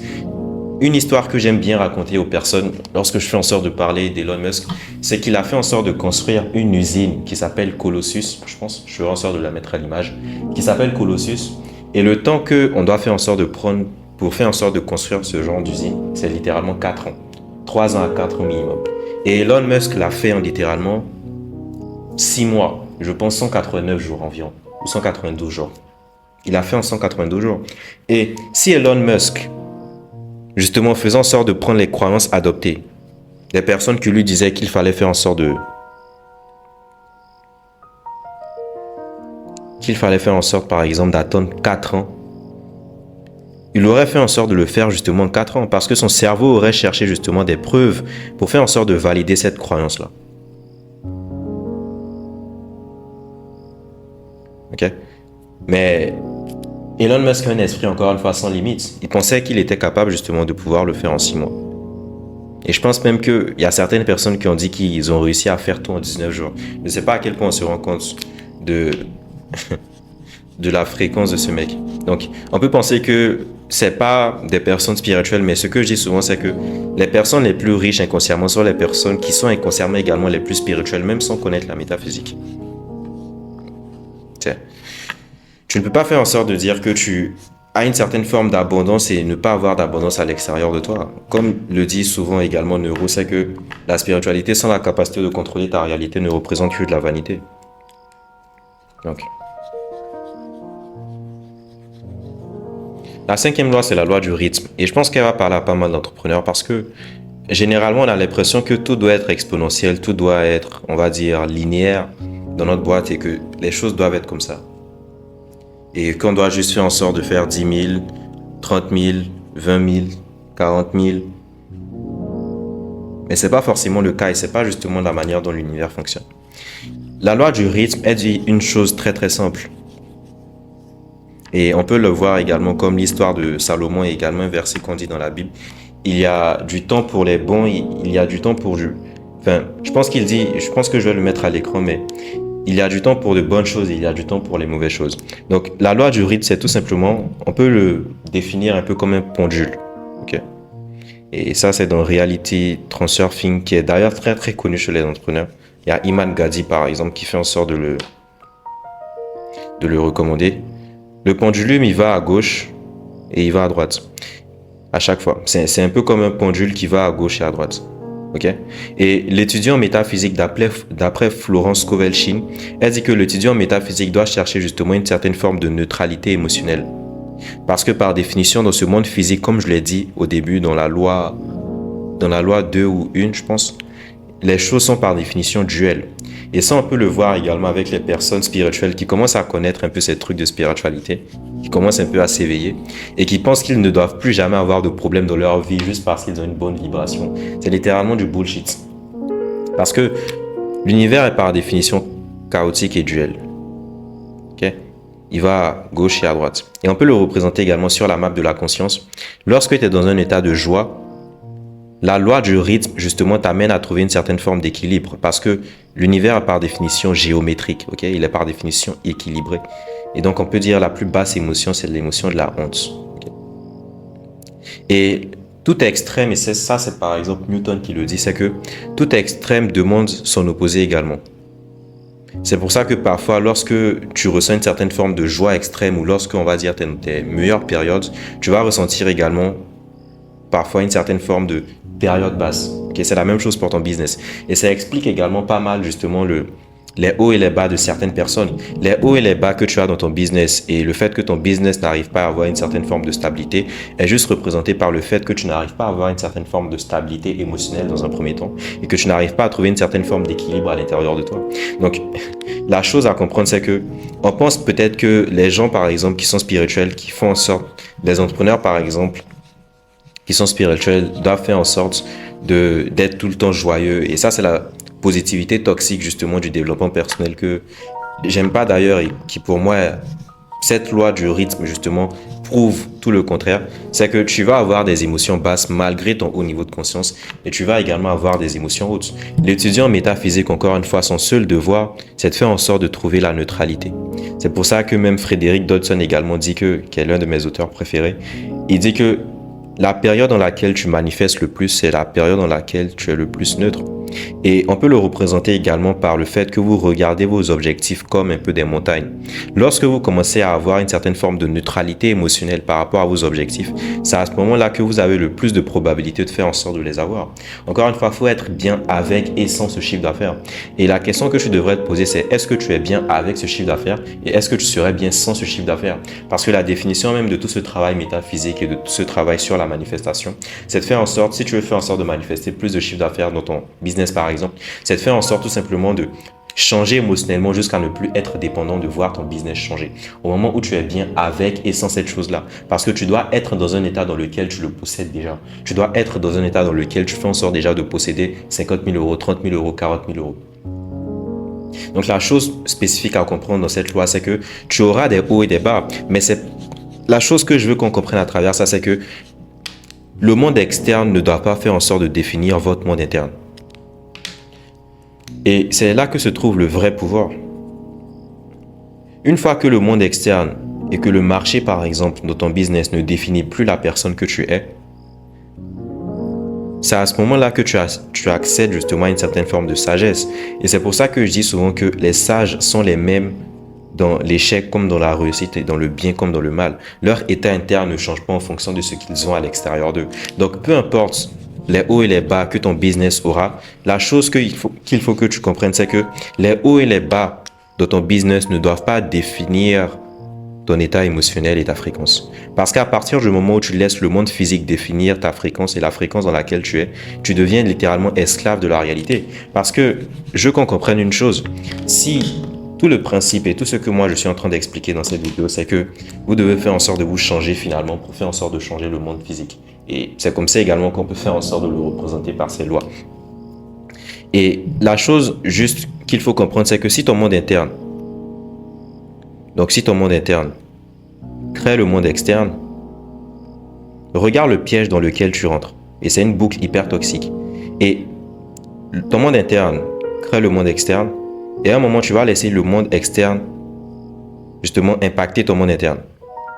Une histoire que j'aime bien raconter aux personnes lorsque je fais en sorte de parler d'Elon Musk, c'est qu'il a fait en sorte de construire une usine qui s'appelle Colossus, je pense, je ferai en sorte de la mettre à l'image, qui s'appelle Colossus. Et le temps qu'on doit faire en sorte de prendre pour faire en sorte de construire ce genre d'usine, c'est littéralement 4 ans. 3 ans à 4 ans minimum. Et Elon Musk l'a fait en littéralement 6 mois, je pense 189 jours environ, ou 192 jours. Il a fait en 192 jours. Et si Elon Musk, justement faisant en sorte de prendre les croyances adoptées, des personnes qui lui disaient qu'il fallait faire en sorte de... Qu'il fallait faire en sorte, par exemple, d'attendre 4 ans il aurait fait en sorte de le faire justement en 4 ans parce que son cerveau aurait cherché justement des preuves pour faire en sorte de valider cette croyance-là. Ok? Mais Elon Musk a un esprit encore une fois sans limite. Il pensait qu'il était capable justement de pouvoir le faire en 6 mois. Et je pense même qu'il y a certaines personnes qui ont dit qu'ils ont réussi à faire tout en 19 jours. Je ne sais pas à quel point on se rend compte de, de la fréquence de ce mec. Donc, on peut penser que c'est pas des personnes spirituelles, mais ce que je dis souvent, c'est que les personnes les plus riches inconsciemment sont les personnes qui sont inconsciemment également les plus spirituelles, même sans connaître la métaphysique. Tiens. Tu ne peux pas faire en sorte de dire que tu as une certaine forme d'abondance et ne pas avoir d'abondance à l'extérieur de toi. Comme le dit souvent également Neuro, c'est que la spiritualité sans la capacité de contrôler ta réalité ne représente que de la vanité. Donc, la 5e loi, c'est la loi du rythme. Et je pense qu'elle va parler à pas mal d'entrepreneurs parce que généralement, on a l'impression que tout doit être exponentiel, tout doit être, on va dire, linéaire dans notre boîte et que les choses doivent être comme ça. Et qu'on doit juste faire en sorte de faire 10 000, 30 000, 20 000, 40 000. Mais ce n'est pas forcément le cas et ce n'est pas justement la manière dont l'univers fonctionne. La loi du rythme, elle dit une chose très très simple. Et on peut le voir également comme l'histoire de Salomon et également un verset qu'on dit dans la Bible. Il y a du temps pour les bons, il y a du temps pour... Enfin, je pense que je vais le mettre à l'écran, mais il y a du temps pour de bonnes choses et il y a du temps pour les mauvaises choses. Donc, la loi du rythme, c'est tout simplement, on peut le définir un peu comme un pendule. Okay? Et ça, c'est dans Reality Transurfing, qui est d'ailleurs très très connu chez les entrepreneurs. Il y a Iman Gadi, par exemple, qui fait en sorte de le recommander. Le pendulum, il va à gauche et il va à droite. À chaque fois. C'est un peu comme un pendule qui va à gauche et à droite. Okay? Et l'étudiant en métaphysique d'après Florence Kovelchin, elle dit que l'étudiant en métaphysique doit chercher justement une certaine forme de neutralité émotionnelle. Parce que par définition, dans ce monde physique, comme je l'ai dit au début, dans la loi 2 ou 1, je pense, les choses sont par définition duelles. Et ça, on peut le voir également avec les personnes spirituelles qui commencent à connaître un peu ces trucs de spiritualité, qui commencent un peu à s'éveiller et qui pensent qu'ils ne doivent plus jamais avoir de problème dans leur vie juste parce qu'ils ont une bonne vibration. C'est littéralement du bullshit. Parce que l'univers est par définition chaotique et duel. Okay? Il va à gauche et à droite. Et on peut le représenter également sur la map de la conscience. Lorsque tu es dans un état de joie, la loi du rythme, justement, t'amène à trouver une certaine forme d'équilibre parce que l'univers est par définition géométrique, ok? Il est par définition équilibré. Et donc, on peut dire la plus basse émotion, c'est l'émotion de la honte. Okay? Et tout extrême, et c'est par exemple Newton qui le dit, c'est que tout extrême demande son opposé également. C'est pour ça que parfois, lorsque tu ressens une certaine forme de joie extrême ou lorsque, on va dire, tes meilleures périodes, tu vas ressentir également parfois une certaine forme de période basse. Okay? C'est la même chose pour ton business. Et ça explique également pas mal justement les hauts et les bas de certaines personnes. Les hauts et les bas que tu as dans ton business et le fait que ton business n'arrive pas à avoir une certaine forme de stabilité est juste représenté par le fait que tu n'arrives pas à avoir une certaine forme de stabilité émotionnelle dans un premier temps et que tu n'arrives pas à trouver une certaine forme d'équilibre à l'intérieur de toi. Donc, la chose à comprendre, c'est que on pense peut-être que les gens, par exemple, qui sont spirituels, qui font en sorte, les entrepreneurs, par exemple, qui sont spirituels, doivent faire en sorte d'être tout le temps joyeux. Et ça, c'est la positivité toxique, justement, du développement personnel que j'aime pas d'ailleurs et qui, pour moi, cette loi du rythme, justement, prouve tout le contraire. C'est que tu vas avoir des émotions basses malgré ton haut niveau de conscience et tu vas également avoir des émotions hautes. L'étudiant en métaphysique, encore une fois, son seul devoir, c'est de faire en sorte de trouver la neutralité. C'est pour ça que même Frédéric Dodson également dit qui est l'un de mes auteurs préférés, il dit que la période dans laquelle tu manifestes le plus, c'est la période dans laquelle tu es le plus neutre. Et on peut le représenter également par le fait que vous regardez vos objectifs comme un peu des montagnes. Lorsque vous commencez à avoir une certaine forme de neutralité émotionnelle par rapport à vos objectifs, c'est à ce moment-là que vous avez le plus de probabilité de faire en sorte de les avoir. Encore une fois, il faut être bien avec et sans ce chiffre d'affaires. Et la question que tu devrais te poser, c'est est-ce que tu es bien avec ce chiffre d'affaires et est-ce que tu serais bien sans ce chiffre d'affaires? Parce que la définition même de tout ce travail métaphysique et de tout ce travail sur la manifestation, c'est de faire en sorte, si tu veux faire en sorte de manifester plus de chiffre d'affaires dans ton business par exemple, c'est de faire en sorte tout simplement de changer émotionnellement jusqu'à ne plus être dépendant de voir ton business changer. Au moment où tu es bien avec et sans cette chose-là. Parce que tu dois être dans un état dans lequel tu le possèdes déjà. Tu dois être dans un état dans lequel tu fais en sorte déjà de posséder 50 000 euros, 30 000 euros, 40 000 euros. Donc la chose spécifique à comprendre dans cette loi, c'est que tu auras des hauts et des bas. Mais c'est la chose que je veux qu'on comprenne à travers ça, c'est que le monde externe ne doit pas faire en sorte de définir votre monde interne. Et c'est là que se trouve le vrai pouvoir. Une fois que le monde externe et que le marché, par exemple, de ton business ne définit plus la personne que tu es, c'est à ce moment-là que tu accèdes justement à une certaine forme de sagesse. Et c'est pour ça que je dis souvent que les sages sont les mêmes dans l'échec comme dans la réussite et dans le bien comme dans le mal. Leur état interne ne change pas en fonction de ce qu'ils ont à l'extérieur d'eux. Donc, peu importe les hauts et les bas que ton business aura, la chose qu'il faut que tu comprennes, c'est que les hauts et les bas de ton business ne doivent pas définir ton état émotionnel et ta fréquence. Parce qu'à partir du moment où tu laisses le monde physique définir ta fréquence et la fréquence dans laquelle tu es, tu deviens littéralement esclave de la réalité. Parce que je veux qu'on comprenne une chose. Si tout le principe et tout ce que moi je suis en train d'expliquer dans cette vidéo, c'est que vous devez faire en sorte de vous changer finalement pour faire en sorte de changer le monde physique. Et c'est comme ça également qu'on peut faire en sorte de le représenter par ces lois. Et la chose juste qu'il faut comprendre, c'est que si ton monde interne crée le monde externe, regarde le piège dans lequel tu rentres. Et c'est une boucle hyper toxique. Et ton monde interne crée le monde externe. Et à un moment, tu vas laisser le monde externe justement impacter ton monde interne.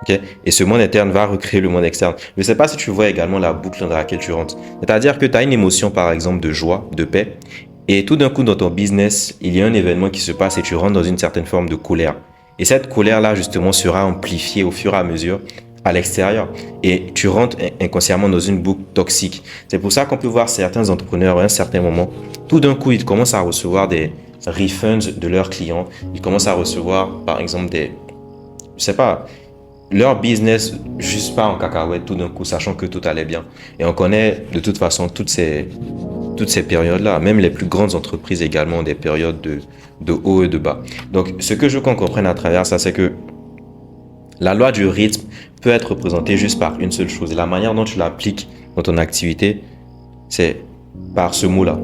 Okay? Et ce monde interne va recréer le monde externe. Je ne sais pas si tu vois également la boucle dans laquelle tu rentres. C'est-à-dire que tu as une émotion, par exemple, de joie, de paix. Et tout d'un coup, dans ton business, il y a un événement qui se passe et tu rentres dans une certaine forme de colère. Et cette colère-là, justement, sera amplifiée au fur et à mesure à l'extérieur. Et tu rentres inconsciemment dans une boucle toxique. C'est pour ça qu'on peut voir certains entrepreneurs à un certain moment, tout d'un coup, ils commencent à recevoir des refunds de leurs clients. Ils commencent à recevoir, par exemple, leur business juste pas en cacahuète tout d'un coup, sachant que tout allait bien. Et on connaît de toute façon toutes ces périodes-là. Même les plus grandes entreprises également ont des périodes de haut et de bas. Donc, ce que je veux qu'on comprenne à travers ça, c'est que la loi du rythme peut être représentée juste par une seule chose. Et la manière dont tu l'appliques dans ton activité, c'est par ce mot-là.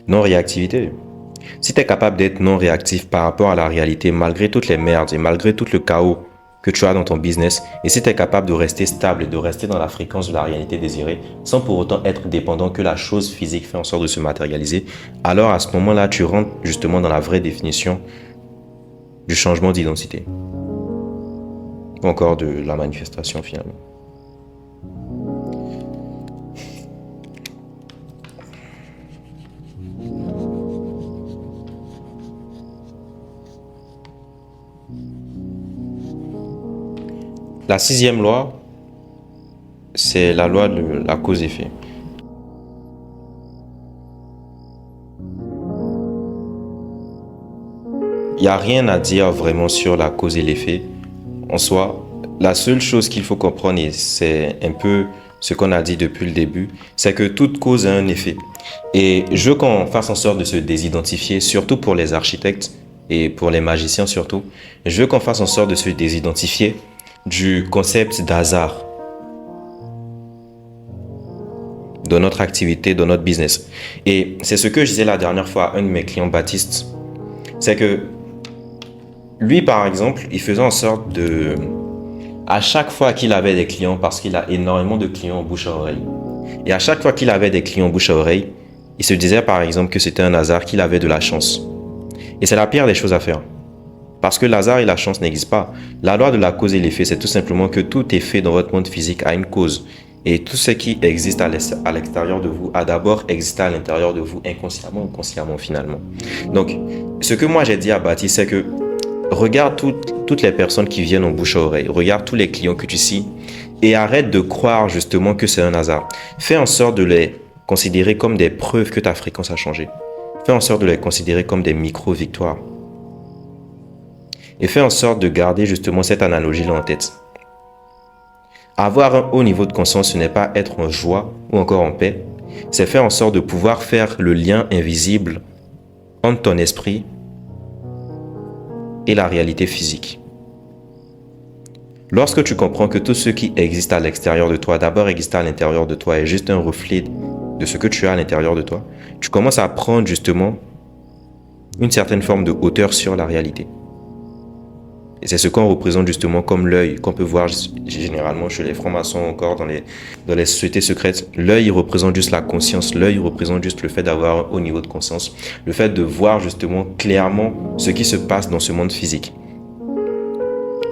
Non-réactivité. Si tu es capable d'être non-réactif par rapport à la réalité, malgré toutes les merdes et malgré tout le chaos que tu as dans ton business, et si tu es capable de rester stable et de rester dans la fréquence de la réalité désirée, sans pour autant être dépendant que la chose physique fait en sorte de se matérialiser, alors à ce moment-là, tu rentres justement dans la vraie définition du changement d'identité. Ou encore de la manifestation finalement. La sixième loi, c'est la loi de la cause-effet. Il n'y a rien à dire vraiment sur la cause et l'effet. En soi, la seule chose qu'il faut comprendre, et c'est un peu ce qu'on a dit depuis le début, c'est que toute cause a un effet. Et je veux qu'on fasse en sorte de se désidentifier, surtout pour les architectes et pour les magiciens surtout. Je veux qu'on fasse en sorte de se désidentifier du concept d'hasard dans notre activité, dans notre business. Et c'est ce que je disais la dernière fois à un de mes clients, Baptiste. C'est que lui, par exemple, il faisait en sorte de... À chaque fois qu'il avait des clients, parce qu'il a énormément de clients bouche à oreille, et à chaque fois qu'il avait des clients bouche à oreille, il se disait par exemple que c'était un hasard, qu'il avait de la chance. Et c'est la pire des choses à faire. Parce que l'hasard et la chance n'existent pas. La loi de la cause et l'effet, c'est tout simplement que tout effet dans votre monde physique a une cause. Et tout ce qui existe à l'extérieur de vous a d'abord existé à l'intérieur de vous, inconsciemment ou consciemment finalement. Donc, ce que moi j'ai dit à Baptiste, c'est que regarde toutes les personnes qui viennent en bouche à oreille, regarde tous les clients que tu signes et arrête de croire justement que c'est un hasard. Fais en sorte de les considérer comme des preuves que ta fréquence a changé. Fais en sorte de les considérer comme des micro-victoires. Et fais en sorte de garder justement cette analogie-là en tête. Avoir un haut niveau de conscience, ce n'est pas être en joie ou encore en paix, c'est faire en sorte de pouvoir faire le lien invisible entre ton esprit et la réalité physique. Lorsque tu comprends que tout ce qui existe à l'extérieur de toi, d'abord existe à l'intérieur de toi, est juste un reflet de ce que tu as à l'intérieur de toi, tu commences à prendre justement une certaine forme de hauteur sur la réalité. Et c'est ce qu'on représente justement comme l'œil, qu'on peut voir généralement chez les francs-maçons, encore dans les sociétés secrètes. L'œil représente juste la conscience, l'œil représente juste le fait d'avoir un haut niveau de conscience, le fait de voir justement clairement ce qui se passe dans ce monde physique.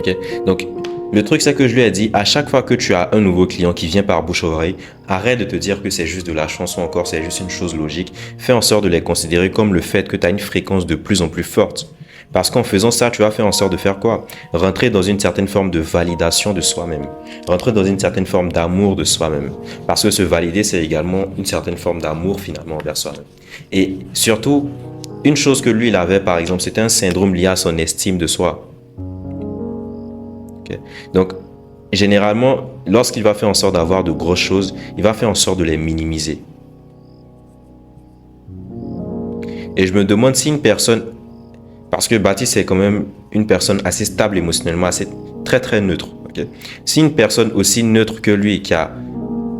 Okay? Donc, le truc, c'est que je lui ai dit, à chaque fois que tu as un nouveau client qui vient par bouche-oreille, arrête de te dire que c'est juste de la chance ou encore c'est juste une chose logique. Fais en sorte de les considérer comme le fait que tu as une fréquence de plus en plus forte. Parce qu'en faisant ça, tu vas faire en sorte de faire quoi? Rentrer dans une certaine forme de validation de soi-même. Rentrer dans une certaine forme d'amour de soi-même. Parce que se valider, c'est également une certaine forme d'amour finalement envers soi-même. Et surtout, une chose que lui, il avait par exemple, c'était un syndrome lié à son estime de soi. Okay. Donc, généralement, lorsqu'il va faire en sorte d'avoir de grosses choses, il va faire en sorte de les minimiser. Et je me demande si une personne, parce que Baptiste est quand même une personne assez stable émotionnellement, assez très très neutre. Okay? Si une personne aussi neutre que lui, qui a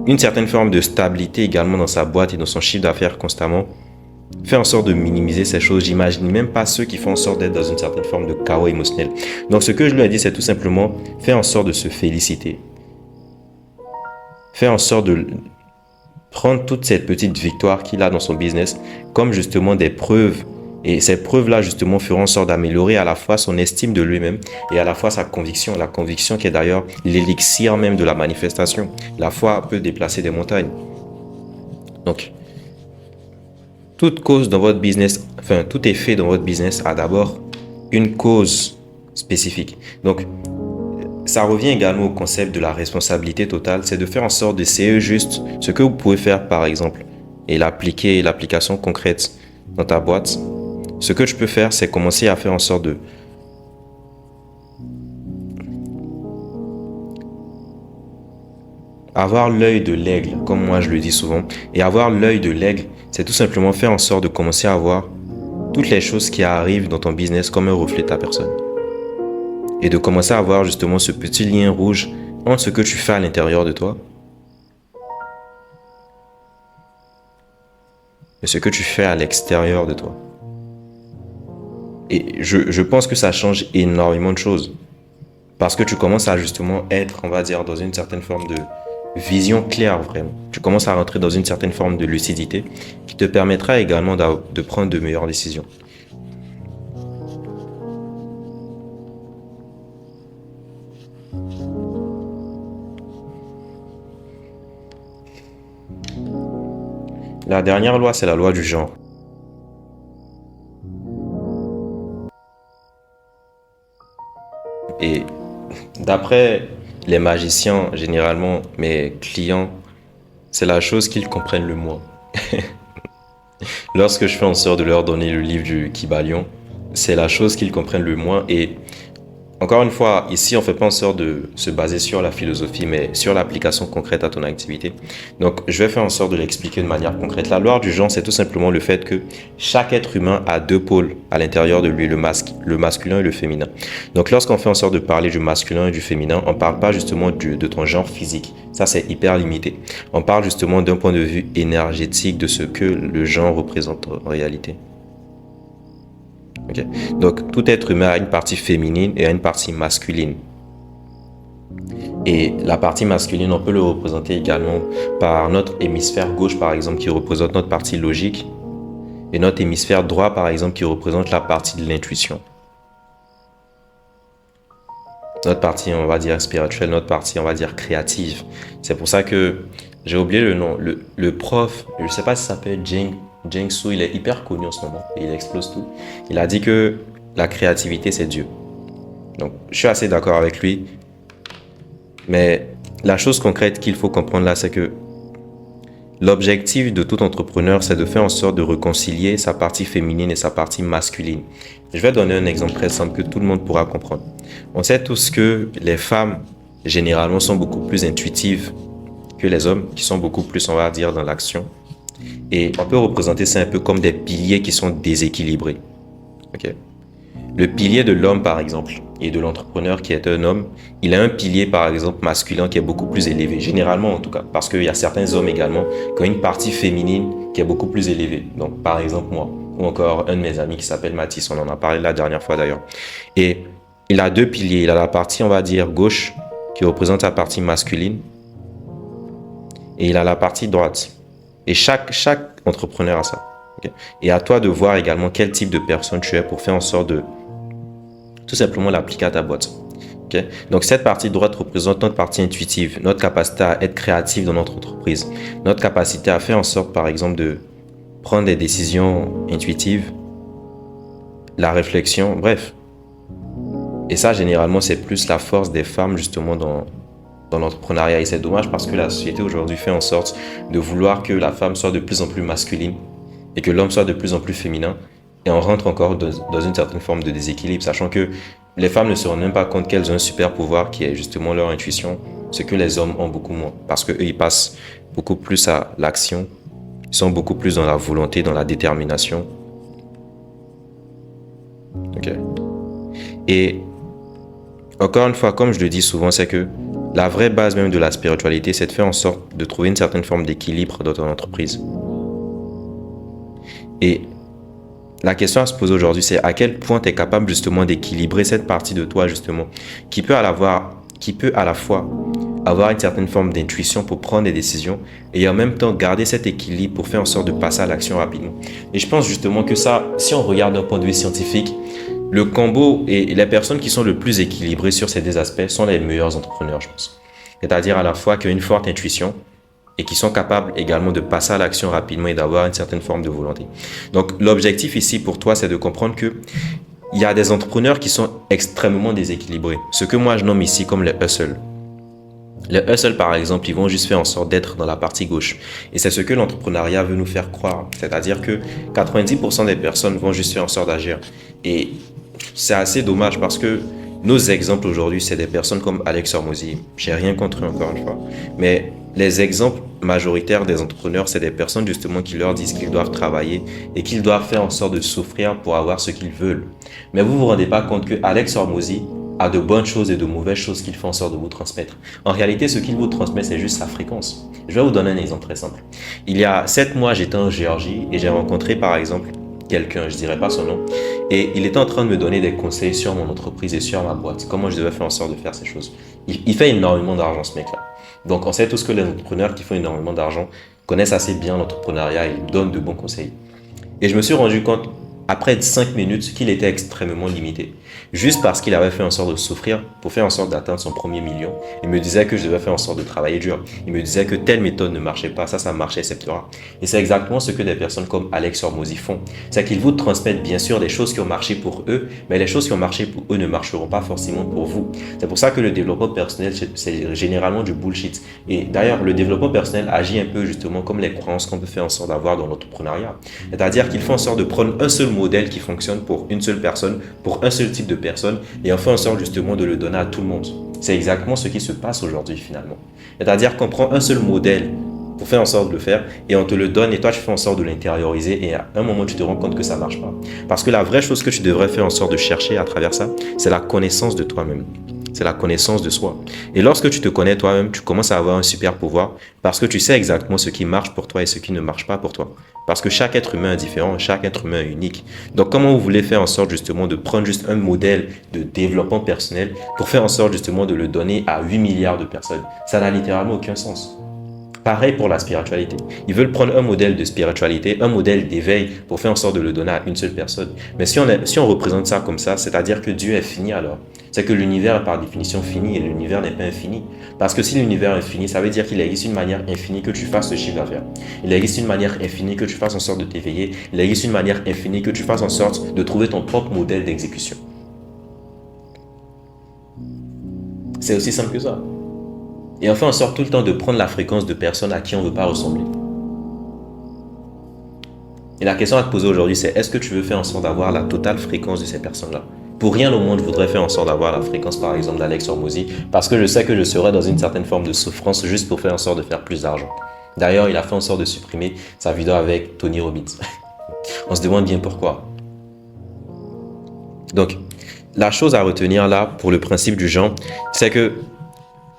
une certaine forme de stabilité également dans sa boîte et dans son chiffre d'affaires constamment, fait en sorte de minimiser ces choses, j'imagine même pas ceux qui font en sorte d'être dans une certaine forme de chaos émotionnel. Donc ce que je lui ai dit, c'est tout simplement faire en sorte de se féliciter. Faire en sorte de prendre toutes ces petites victoires qu'il a dans son business comme justement des preuves. Et ces preuves-là, justement, feront en sorte d'améliorer à la fois son estime de lui-même et à la fois sa conviction. La conviction qui est d'ailleurs l'élixir même de la manifestation. La foi peut déplacer des montagnes. Donc, toute cause dans votre business, enfin, tout effet dans votre business a d'abord une cause spécifique. Donc, ça revient également au concept de la responsabilité totale. C'est de faire en sorte d'essayer juste ce que vous pouvez faire, par exemple, et l'appliquer, l'application concrète dans ta boîte. Ce que tu peux faire, c'est commencer à faire en sorte de avoir l'œil de l'aigle, comme moi je le dis souvent. Et avoir l'œil de l'aigle, c'est tout simplement faire en sorte de commencer à voir toutes les choses qui arrivent dans ton business comme un reflet de ta personne. Et de commencer à voir justement ce petit lien rouge entre ce que tu fais à l'intérieur de toi et ce que tu fais à l'extérieur de toi. Et je pense que ça change énormément de choses. Parce que tu commences à justement être, on va dire, dans une certaine forme de vision claire vraiment. Tu commences à rentrer dans une certaine forme de lucidité qui te permettra également de prendre de meilleures décisions. La dernière loi, c'est la loi du genre. Et d'après les magiciens, généralement, mes clients, c'est la chose qu'ils comprennent le moins. Lorsque je fais en sorte de leur donner le livre du Kybalion, c'est la chose qu'ils comprennent le moins. Et encore une fois, ici, on ne fait pas en sorte de se baser sur la philosophie, mais sur l'application concrète à ton activité. Donc, je vais faire en sorte de l'expliquer de manière concrète. La loi du genre, c'est tout simplement le fait que chaque être humain a deux pôles à l'intérieur de lui, le masculin et le féminin. Donc, lorsqu'on fait en sorte de parler du masculin et du féminin, on ne parle pas justement de ton genre physique. Ça, c'est hyper limité. On parle justement d'un point de vue énergétique de ce que le genre représente en réalité. Okay. Donc, tout être humain a une partie féminine et a une partie masculine. Et la partie masculine, on peut le représenter également par notre hémisphère gauche, par exemple, qui représente notre partie logique, et notre hémisphère droit, par exemple, qui représente la partie de l'intuition. Notre partie, on va dire, spirituelle, notre partie, on va dire, créative. C'est pour ça que j'ai oublié le nom. Le prof, je ne sais pas si ça s'appelle Zheng Su, il est hyper connu en ce moment et il explose tout. Il a dit que la créativité, c'est Dieu. Donc, je suis assez d'accord avec lui. Mais la chose concrète qu'il faut comprendre là, c'est que L'objectif de tout entrepreneur, c'est de faire en sorte de réconcilier sa partie féminine et sa partie masculine. Je vais donner un exemple très simple que tout le monde pourra comprendre. On sait tous que les femmes, généralement, sont beaucoup plus intuitives que les hommes, qui sont beaucoup plus, on va dire, dans l'action. Et on peut représenter ça un peu comme des piliers qui sont déséquilibrés. Ok. Le pilier de l'homme, par exemple, et de l'entrepreneur qui est un homme, il a un pilier, par exemple, masculin qui est beaucoup plus élevé, généralement en tout cas, parce qu'il y a certains hommes également qui ont une partie féminine qui est beaucoup plus élevée. Donc, par exemple, moi, ou encore un de mes amis qui s'appelle Mathis, on en a parlé la dernière fois d'ailleurs. Et il a deux piliers. Il a la partie, on va dire, gauche, qui représente la partie masculine, et il a la partie droite. Et chaque entrepreneur a ça. Okay? Et à toi de voir également quel type de personne tu es pour faire en sorte de tout simplement l'appliquer à ta boîte. Okay? Donc cette partie droite représente notre partie intuitive, notre capacité à être créatif dans notre entreprise, notre capacité à faire en sorte, par exemple, de prendre des décisions intuitives, la réflexion, bref. Et ça, généralement, c'est plus la force des femmes, justement, dans l'entrepreneuriat. Et c'est dommage parce que la société aujourd'hui fait en sorte de vouloir que la femme soit de plus en plus masculine et que l'homme soit de plus en plus féminin. Et on rentre encore dans une certaine forme de déséquilibre, sachant que les femmes ne se rendent même pas compte qu'elles ont un super pouvoir qui est justement leur intuition, ce que les hommes ont beaucoup moins. Parce qu'eux, ils passent beaucoup plus à l'action, ils sont beaucoup plus dans la volonté, dans la détermination. Ok. Et encore une fois, comme je le dis souvent, c'est que la vraie base même de la spiritualité, c'est de faire en sorte de trouver une certaine forme d'équilibre dans ton entreprise. Et la question à se poser aujourd'hui, c'est à quel point tu es capable justement d'équilibrer cette partie de toi justement qui peut à la fois avoir une certaine forme d'intuition pour prendre des décisions et en même temps garder cet équilibre pour faire en sorte de passer à l'action rapidement. Et je pense justement que ça, si on regarde d'un point de vue scientifique, le combo et les personnes qui sont le plus équilibrées sur ces deux aspects sont les meilleurs entrepreneurs, je pense. C'est-à-dire à la fois qui ont une forte intuition et qui sont capables également de passer à l'action rapidement et d'avoir une certaine forme de volonté. Donc l'objectif ici pour toi, c'est de comprendre que il y a des entrepreneurs qui sont extrêmement déséquilibrés. Ce que moi je nomme ici comme les hustles. Les hustles, par exemple, ils vont juste faire en sorte d'être dans la partie gauche. Et c'est ce que l'entrepreneuriat veut nous faire croire. C'est-à-dire que 90% des personnes vont juste faire en sorte d'agir. Et c'est assez dommage parce que nos exemples aujourd'hui, c'est des personnes comme Alex Hormozy. J'ai rien contre eux encore une fois. Mais les exemples majoritaires des entrepreneurs, c'est des personnes justement qui leur disent qu'ils doivent travailler et qu'ils doivent faire en sorte de souffrir pour avoir ce qu'ils veulent. Mais vous vous rendez pas compte que Alex Hormozy a de bonnes choses et de mauvaises choses qu'il fait en sorte de vous transmettre. En réalité, ce qu'il vous transmet, c'est juste sa fréquence. Je vais vous donner un exemple très simple. Il y a 7 mois, j'étais en Géorgie et j'ai rencontré par exemple quelqu'un, je dirais pas son nom, et il était en train de me donner des conseils sur mon entreprise et sur ma boîte, comment je devais faire en sorte de faire ces choses. Il fait énormément d'argent, ce mec-là. Donc on sait tous que les entrepreneurs qui font énormément d'argent connaissent assez bien l'entrepreneuriat et ils donnent de bons conseils. Et je me suis rendu compte, après 5 minutes, qu'il était extrêmement limité. Juste parce qu'il avait fait en sorte de souffrir pour faire en sorte d'atteindre son premier million. Il me disait que je devais faire en sorte de travailler dur. Il me disait que telle méthode ne marchait pas, ça marchait, etc. Et c'est exactement ce que des personnes comme Alex Hormozy font. C'est qu'ils vous transmettent bien sûr des choses qui ont marché pour eux, mais les choses qui ont marché pour eux ne marcheront pas forcément pour vous. C'est pour ça que le développement personnel, c'est généralement du bullshit. Et d'ailleurs, le développement personnel agit un peu justement comme les croyances qu'on peut faire en sorte d'avoir dans l'entrepreneuriat. C'est-à-dire qu'ils font en sorte de prendre un seul modèle qui fonctionne pour une seule personne, pour un seul type de personne, et on fait en sorte justement de le donner à tout le monde. C'est exactement ce qui se passe aujourd'hui finalement. C'est-à-dire qu'on prend un seul modèle pour faire en sorte de le faire et on te le donne et toi tu fais en sorte de l'intérioriser et à un moment tu te rends compte que ça marche pas. Parce que la vraie chose que tu devrais faire en sorte de chercher à travers ça, c'est la connaissance de toi-même. C'est la connaissance de soi. Et lorsque tu te connais toi-même, tu commences à avoir un super pouvoir parce que tu sais exactement ce qui marche pour toi et ce qui ne marche pas pour toi. Parce que chaque être humain est différent, chaque être humain est unique. Donc comment vous voulez faire en sorte justement de prendre juste un modèle de développement personnel pour faire en sorte justement de le donner à 8 milliards de personnes? Ça n'a littéralement aucun sens. Pareil pour la spiritualité. Ils veulent prendre un modèle de spiritualité, un modèle d'éveil pour faire en sorte de le donner à une seule personne. Mais si on représente ça comme ça, c'est-à-dire que Dieu est fini alors. C'est que l'univers est par définition fini et l'univers n'est pas infini. Parce que si l'univers est fini, ça veut dire qu'il existe une manière infinie que tu fasses ce chiffre d'affaires. Il existe une manière infinie que tu fasses en sorte de t'éveiller. Il existe une manière infinie que tu fasses en sorte de trouver ton propre modèle d'exécution. C'est aussi simple que ça. Et on fait en sorte tout le temps de prendre la fréquence de personnes à qui on ne veut pas ressembler. Et la question à te poser aujourd'hui, c'est est-ce que tu veux faire en sorte d'avoir la totale fréquence de ces personnes-là? Pour rien au monde, je voudrais faire en sorte d'avoir la fréquence, par exemple, d'Alex Hormozy, parce que je sais que je serai dans une certaine forme de souffrance juste pour faire en sorte de faire plus d'argent. D'ailleurs, il a fait en sorte de supprimer sa vidéo avec Tony Robbins. On se demande bien pourquoi. Donc, la chose à retenir là, pour le principe du genre, c'est que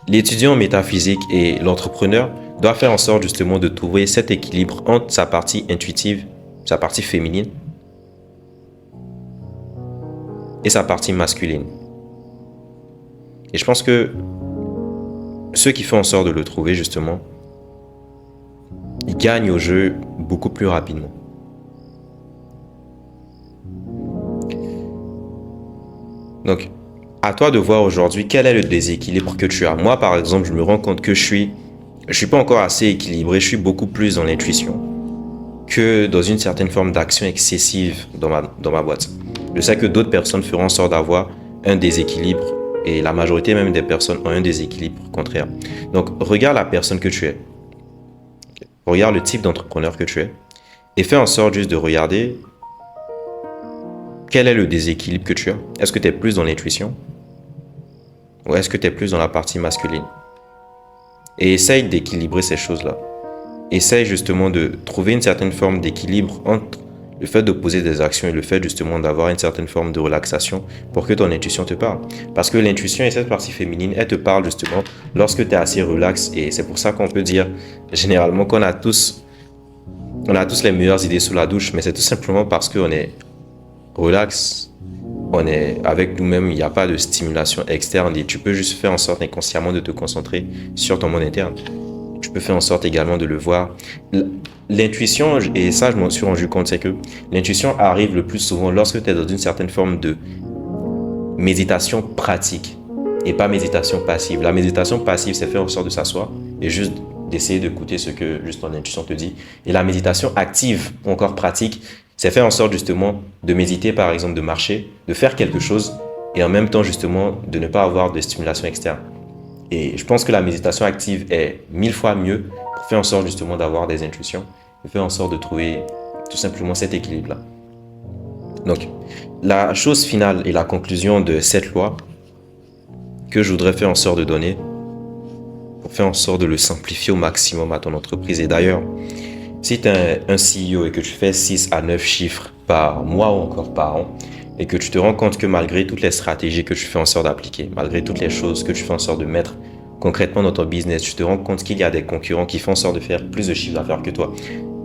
l'étudiant en métaphysique et l'entrepreneur doit faire en sorte justement de trouver cet équilibre entre sa partie intuitive, sa partie féminine, et sa partie masculine. Et je pense que ceux qui font en sorte de le trouver justement, ils gagnent au jeu beaucoup plus rapidement. Donc, à toi de voir aujourd'hui quel est le déséquilibre que tu as. Moi, par exemple, je me rends compte que je suis pas encore assez équilibré, je suis beaucoup plus dans l'intuition que dans une certaine forme d'action excessive dans ma boîte. Je sais que d'autres personnes feront en sorte d'avoir un déséquilibre et la majorité même des personnes ont un déséquilibre contraire. Donc, regarde la personne que tu es. Regarde le type d'entrepreneur que tu es et fais en sorte juste de regarder quel est le déséquilibre que tu as. Est-ce que tu es plus dans l'intuition ou est-ce que tu es plus dans la partie masculine? Et essaye d'équilibrer ces choses-là. Essaye justement de trouver une certaine forme d'équilibre entre le fait de poser des actions et le fait justement d'avoir une certaine forme de relaxation pour que ton intuition te parle. Parce que l'intuition et cette partie féminine, elle te parle justement lorsque tu es assez relax. Et c'est pour ça qu'on peut dire généralement qu'on a tous les meilleures idées sous la douche, mais c'est tout simplement parce qu'on est relax, on est avec nous-mêmes, il n'y a pas de stimulation externe et tu peux juste faire en sorte inconsciemment de te concentrer sur ton monde interne. Tu peux faire en sorte également de le voir. L'intuition, et ça je m'en suis rendu compte, c'est que l'intuition arrive le plus souvent lorsque tu es dans une certaine forme de méditation pratique et pas méditation passive. La méditation passive, c'est faire en sorte de s'asseoir et juste d'essayer d'écouter ce que juste ton intuition te dit. Et la méditation active, ou encore pratique, c'est faire en sorte justement de méditer, par exemple, de marcher, de faire quelque chose et en même temps justement de ne pas avoir de stimulation externe. Et je pense que la méditation active est 1000 fois mieux pour faire en sorte justement d'avoir des intuitions et faire en sorte de trouver tout simplement cet équilibre-là. Donc, la chose finale et la conclusion de cette loi que je voudrais faire en sorte de donner pour faire en sorte de le simplifier au maximum à ton entreprise. Et d'ailleurs, si tu es un CEO et que tu fais 6 à 9 chiffres par mois ou encore par an, et que tu te rends compte que malgré toutes les stratégies que tu fais en sorte d'appliquer, malgré toutes les choses que tu fais en sorte de mettre concrètement dans ton business, tu te rends compte qu'il y a des concurrents qui font en sorte de faire plus de chiffres d'affaires que toi,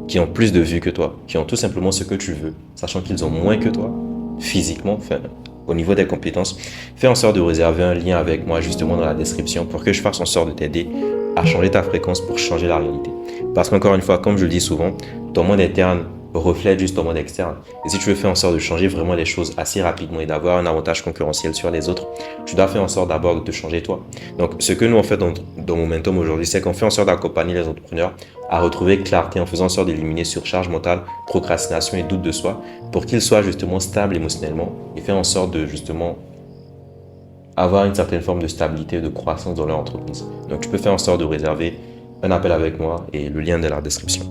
qui ont plus de vues que toi, qui ont tout simplement ce que tu veux, sachant qu'ils ont moins que toi, physiquement, enfin, au niveau des compétences. Fais en sorte de réserver un lien avec moi justement dans la description pour que je fasse en sorte de t'aider à changer ta fréquence pour changer la réalité. Parce qu'encore une fois, comme je le dis souvent, ton monde interne reflète juste ton monde externe. Et si tu veux faire en sorte de changer vraiment les choses assez rapidement et d'avoir un avantage concurrentiel sur les autres, tu dois faire en sorte d'abord de te changer toi. Donc, ce que nous on fait dans Momentum aujourd'hui, c'est qu'on fait en sorte d'accompagner les entrepreneurs à retrouver clarté en faisant en sorte d'éliminer surcharge mentale, procrastination et doute de soi pour qu'ils soient justement stables émotionnellement et faire en sorte de justement avoir une certaine forme de stabilité et de croissance dans leur entreprise. Donc, tu peux faire en sorte de réserver un appel avec moi et le lien est dans la description.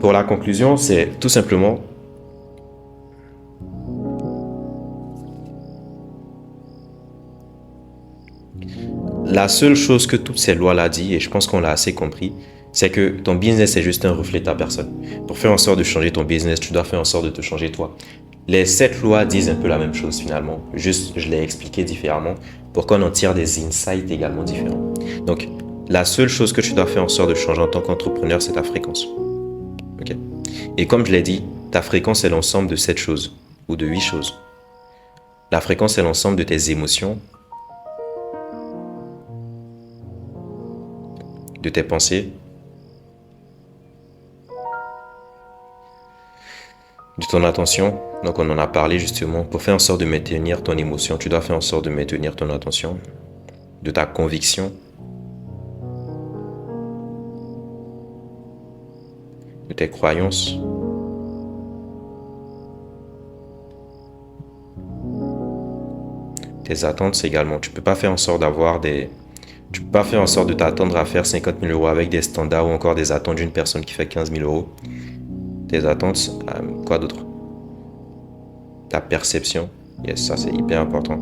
Pour la conclusion, c'est tout simplement la seule chose que toutes ces lois-là disent, et je pense qu'on l'a assez compris, c'est que ton business est juste un reflet de ta personne. Pour faire en sorte de changer ton business, tu dois faire en sorte de te changer toi. Les 7 lois disent un peu la même chose finalement, juste je l'ai expliqué différemment pour qu'on en tire des insights également différents. Donc, la seule chose que tu dois faire en sorte de changer en tant qu'entrepreneur, c'est ta fréquence. Okay? Et comme je l'ai dit, ta fréquence est l'ensemble de 7 choses ou de 8 choses. La fréquence est l'ensemble de tes émotions, de tes pensées, de ton attention. Donc on en a parlé justement. Pour faire en sorte de maintenir ton émotion, tu dois faire en sorte de maintenir ton attention, de ta conviction, de tes croyances, tes attentes également. Tu peux pas faire en sorte de t'attendre à faire 50 000 € avec des standards ou encore des attentes d'une personne qui fait 15 000 €. tes attentes, quoi d'autre? Ta perception. Yes, ça c'est hyper important.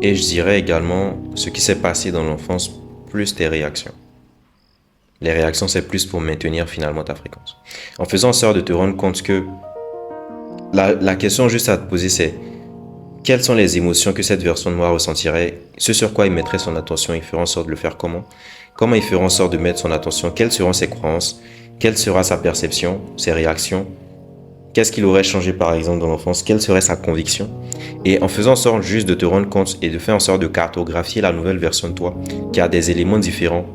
Et je dirais également ce qui s'est passé dans l'enfance plus tes réactions. Les réactions, c'est plus pour maintenir finalement ta fréquence. En faisant en sorte de te rendre compte que la question juste à te poser, c'est quelles sont les émotions que cette version de moi ressentirait, ce sur quoi il mettrait son attention, il ferait en sorte de le faire comment il ferait en sorte de mettre son attention, quelles seront ses croyances, quelle sera sa perception, ses réactions, qu'est-ce qu'il aurait changé par exemple dans l'enfance, quelle serait sa conviction. Et en faisant en sorte juste de te rendre compte et de faire en sorte de cartographier la nouvelle version de toi qui a des éléments différents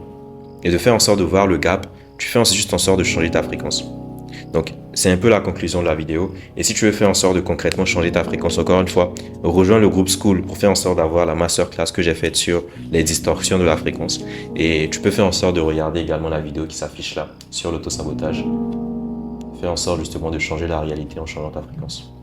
et de faire en sorte de voir le gap, tu fais juste en sorte de changer ta fréquence. Donc, c'est un peu la conclusion de la vidéo. Et si tu veux faire en sorte de concrètement changer ta fréquence, encore une fois, rejoins le groupe School pour faire en sorte d'avoir la masterclass que j'ai faite sur les distorsions de la fréquence. Et tu peux faire en sorte de regarder également la vidéo qui s'affiche là sur l'autosabotage. Fais en sorte justement de changer la réalité en changeant ta fréquence.